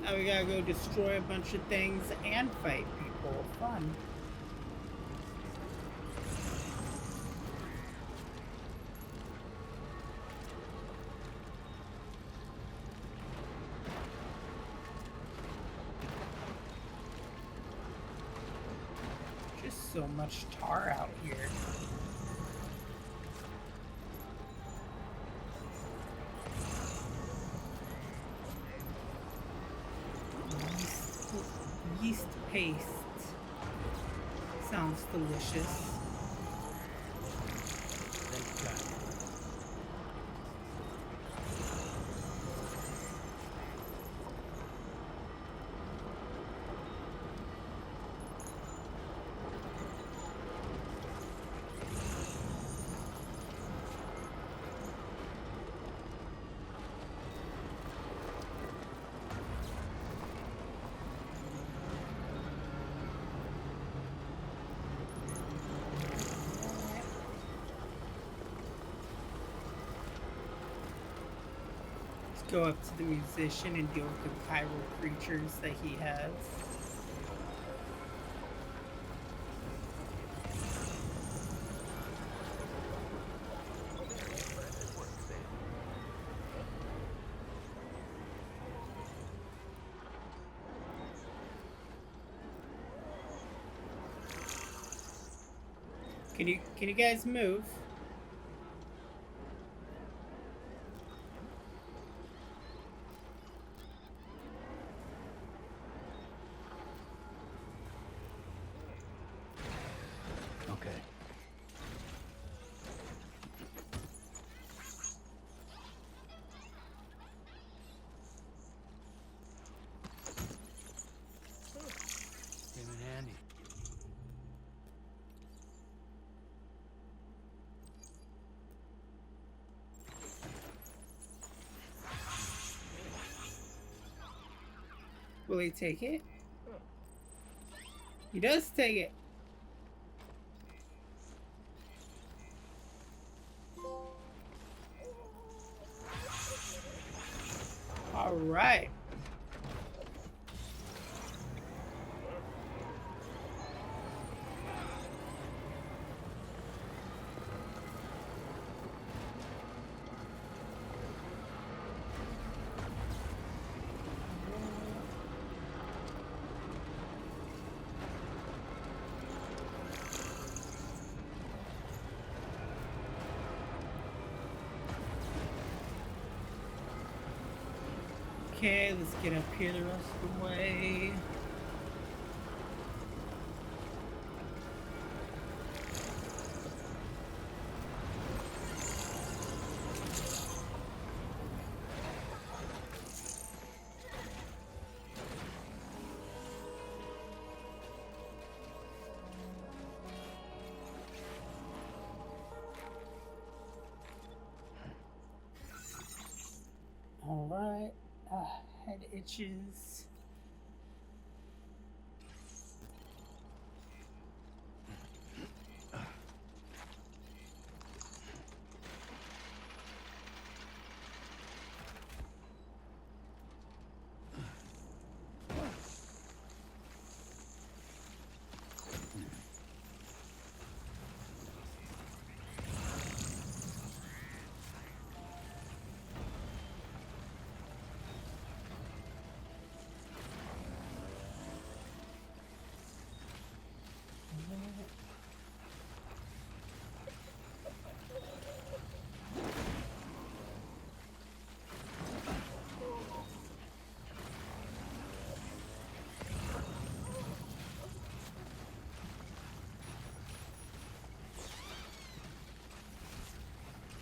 Now we gotta go destroy a bunch of things and fight people. Fun. so much tar out here. Yeast paste. Sounds delicious. Go up to the musician and deal with the chiral creatures that he has. Can you guys move? Will he take it? He does take it. All right. Okay, let's get up here the rest of the way. All right. Head itches.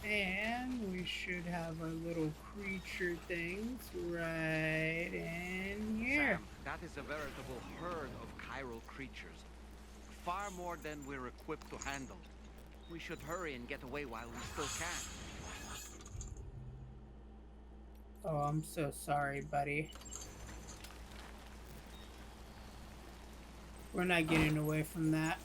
And we should have our little creature things right in here. Sam, that is a veritable herd of chiral creatures. Far more than we're equipped to handle. We should hurry and get away while we still can. Oh, I'm so sorry, buddy. We're not getting away from that.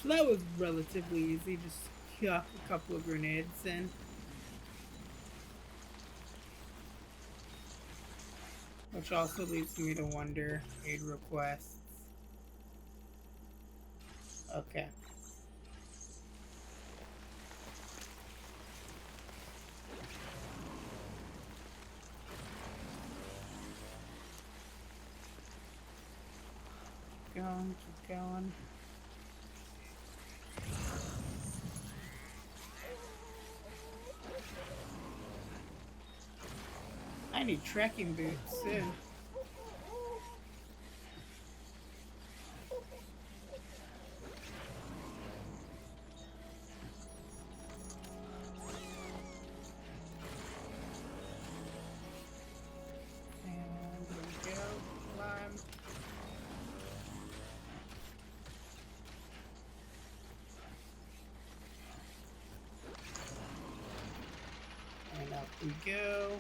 So that was relatively easy, just chuck a couple of grenades in. Which also leads me to wonder, aid requests. Okay. Going, keep going. I need trekking boots soon. And here we go. Climb. And up we go.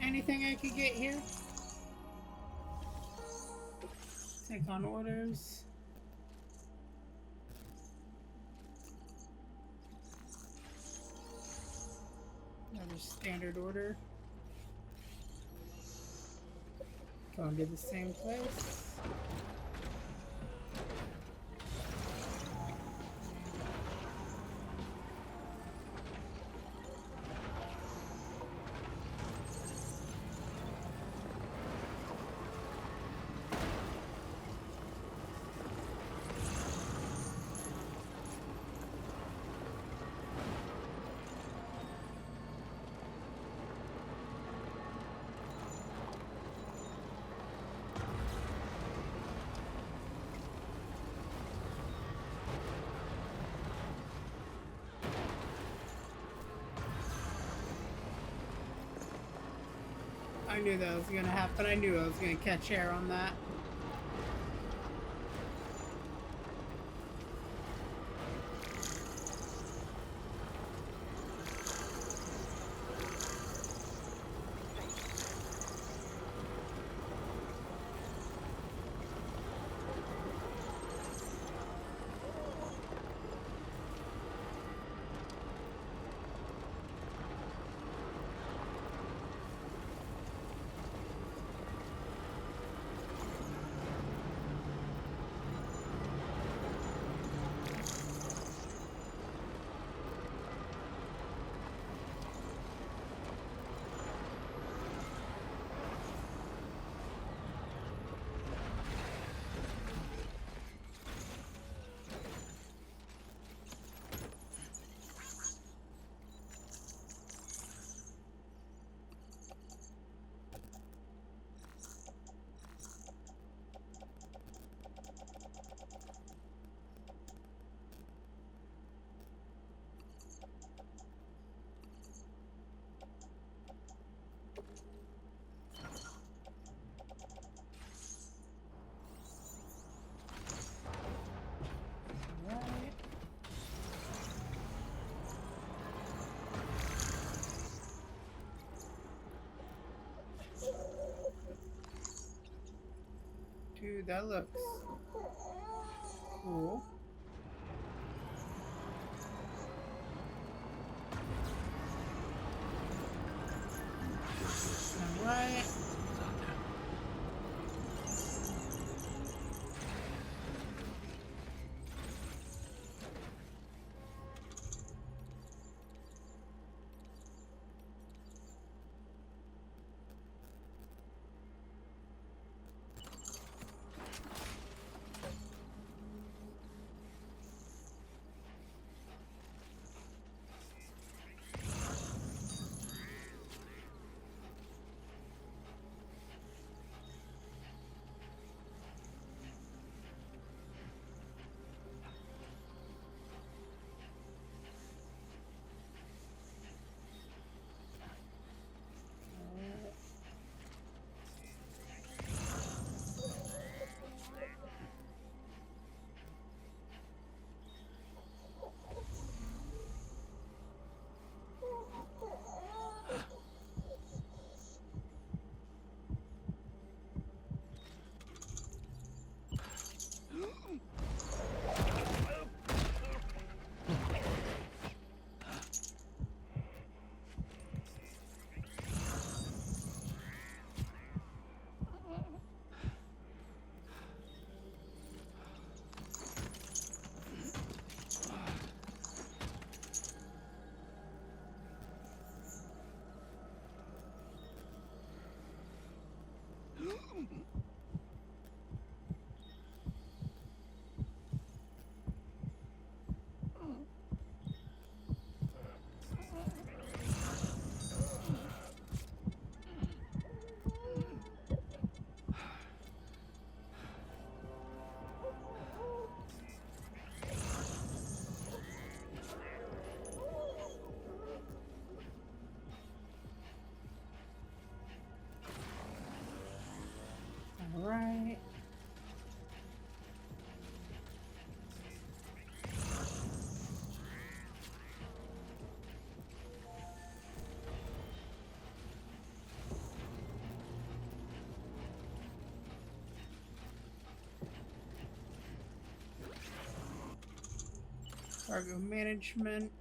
Anything I could get here? Take on orders. Another standard order. Going to the same place. I knew that was gonna happen. I knew I was gonna catch air on that. Dude, that looks cool. Alright. Cargo management.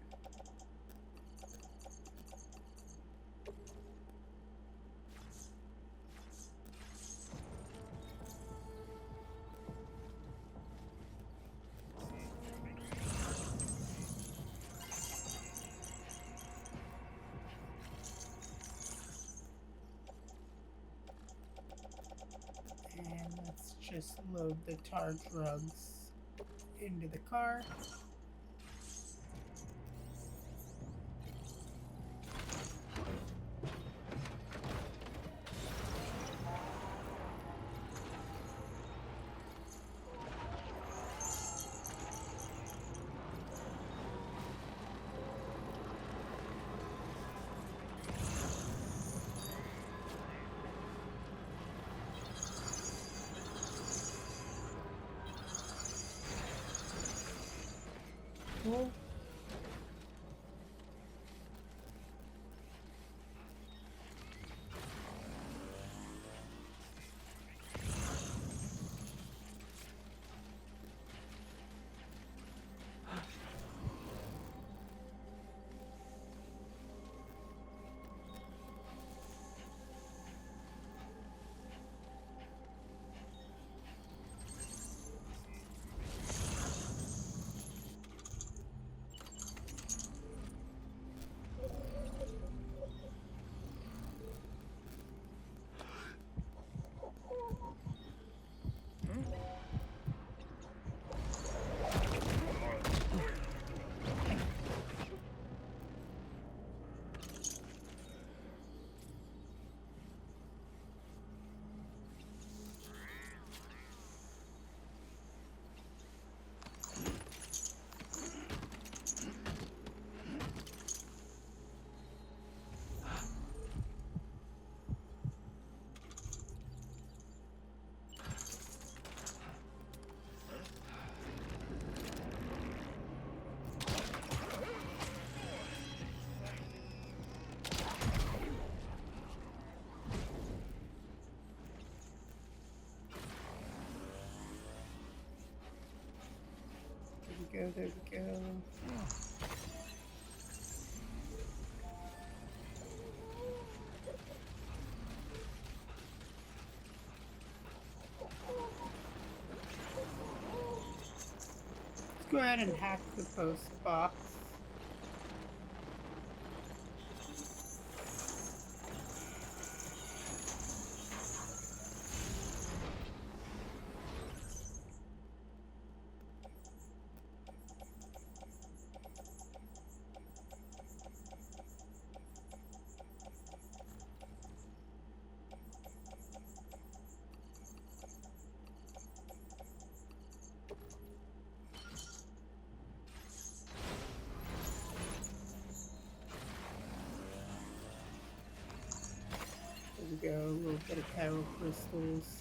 And let's just load the tar drugs into the car. Cool. There we go. Let's go ahead and hack the post box. There we go, a little bit of power crystals.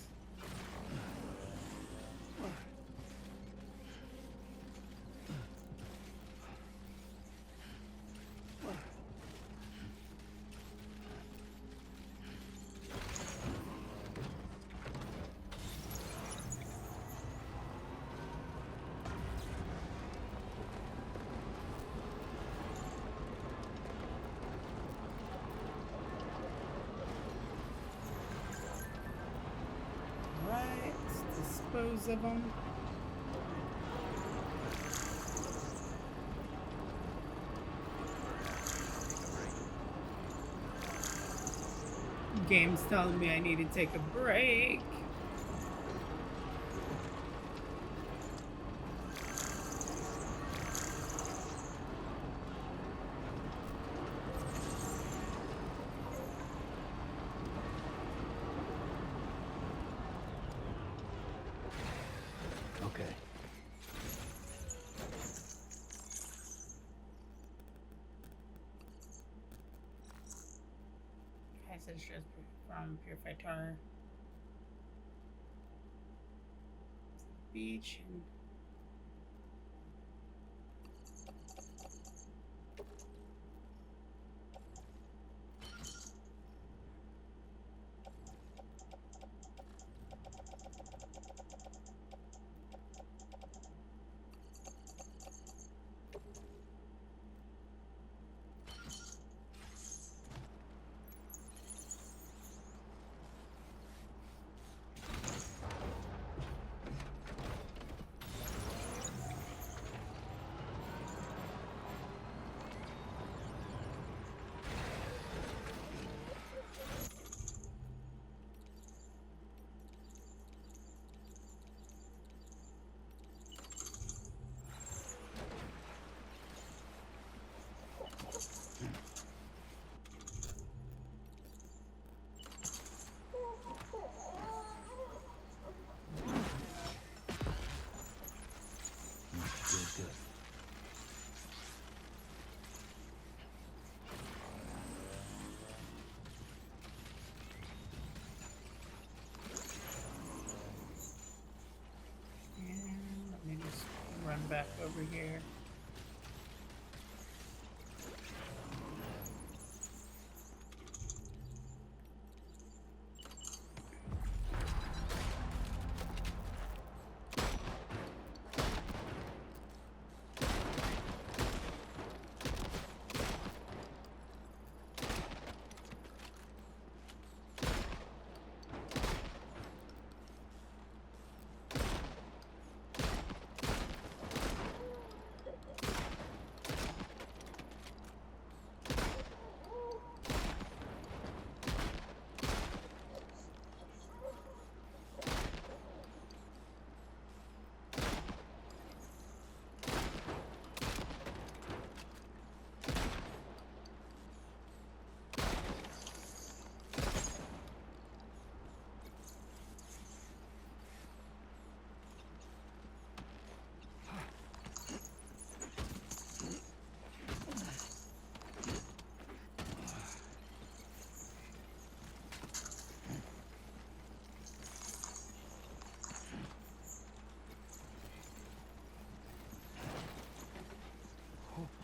Dispose of them. Game's telling me I need to take a break. It's just from purified tar. Beach and come back over here.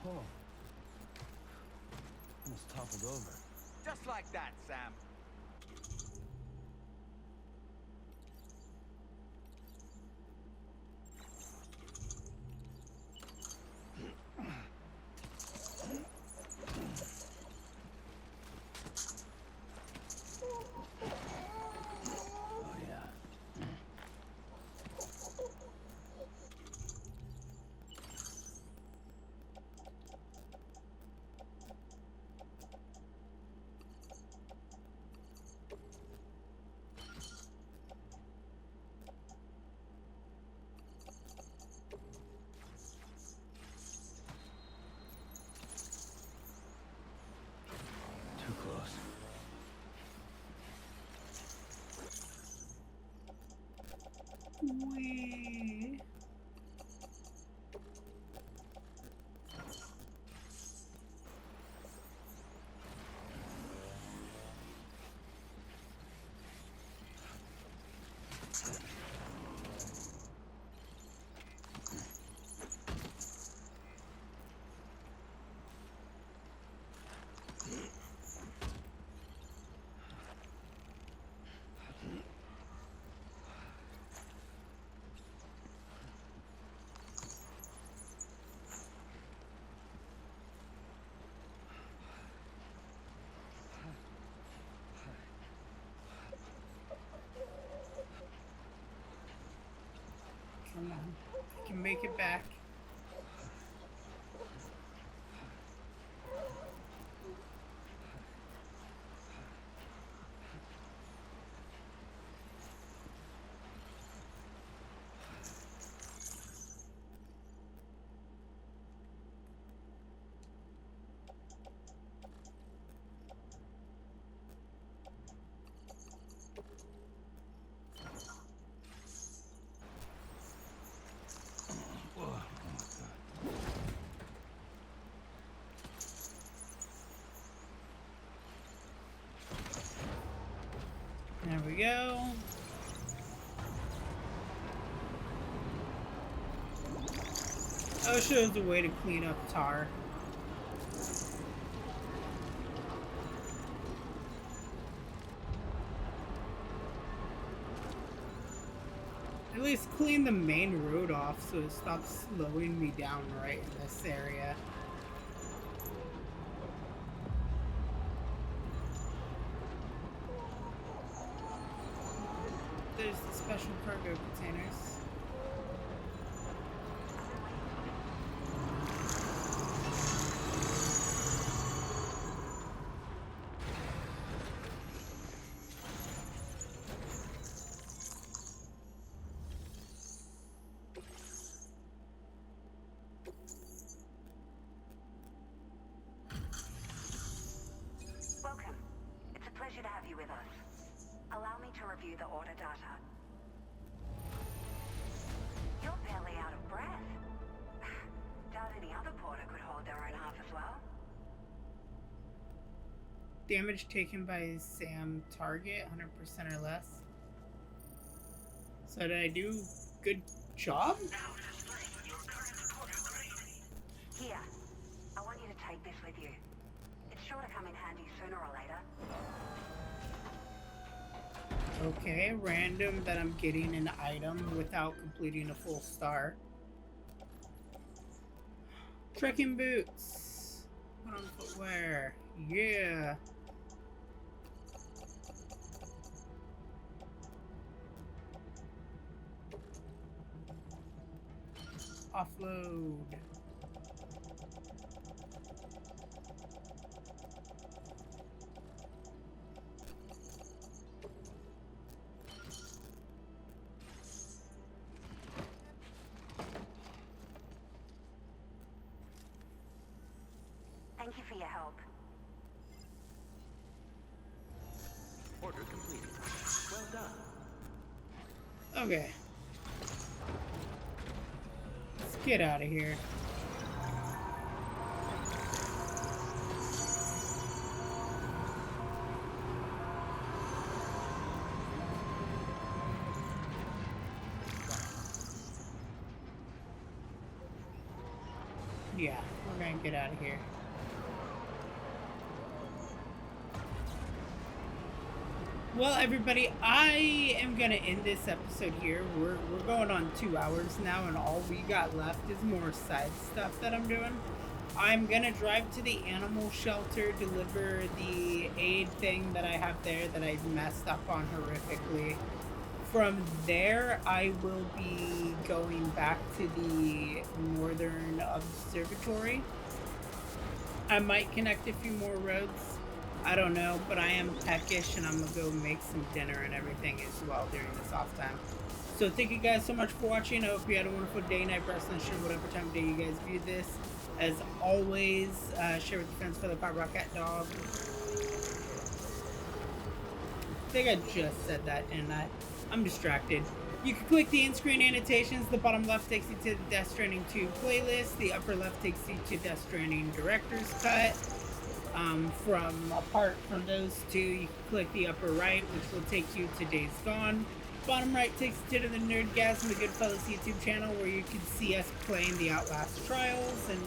Oh. Almost toppled over. Just like that, Sam. Too close. Wee. Come on, I can make it back. There we go. Oh, shows a way to clean up tar. At least clean the main road off so it stops slowing me down right in this area. There's the special cargo containers. Welcome. It's a pleasure to have you with us. Allow me to review the order data. You're barely out of breath. Doubt any other porter could hold their own half as well. Damage taken by Sam target, 100% or less. So did I do good job? Now displaying your current you. It's sure to come in handy sooner or later. Okay, random that I'm getting an item without completing a full star. Trekking boots. Put on footwear. Yeah. Offload. Thank you for your help. Order completed. Well done. Okay. Let's get out of here. Yeah, we're gonna get out of here. Well, everybody, I am gonna end this episode here. We're going on 2 hours now, and all we got left is more side stuff that I'm doing. I'm gonna drive to the animal shelter, deliver the aid thing that I have there that I messed up on horrifically. From there, I will be going back to the Northern Observatory. I might connect a few more roads. I don't know, but I am peckish and I'm gonna go make some dinner and everything as well during this off time. So thank you guys so much for watching. I hope you had a wonderful day, night, wrestling, show, whatever time of day you guys view this. As always, share with your friends for the Pop Rock Cat Dog. I think I just said that, and I'm distracted. You can click the in-screen annotations. The bottom left takes you to the Death Stranding 2 playlist. The upper left takes you to Death Stranding Director's Cut. Apart from those two, you can click the upper right, which will take you to Days Gone. Bottom right takes you to the NerdgazmicGoodfellas YouTube channel, where you can see us playing the Outlast Trials and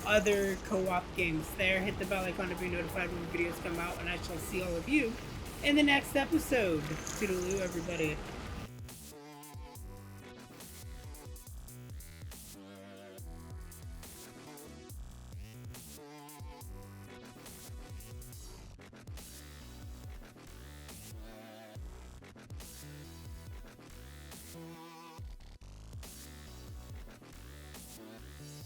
other co-op games there. Hit the bell icon to be notified when videos come out, and I shall see all of you in the next episode. Toodaloo, everybody.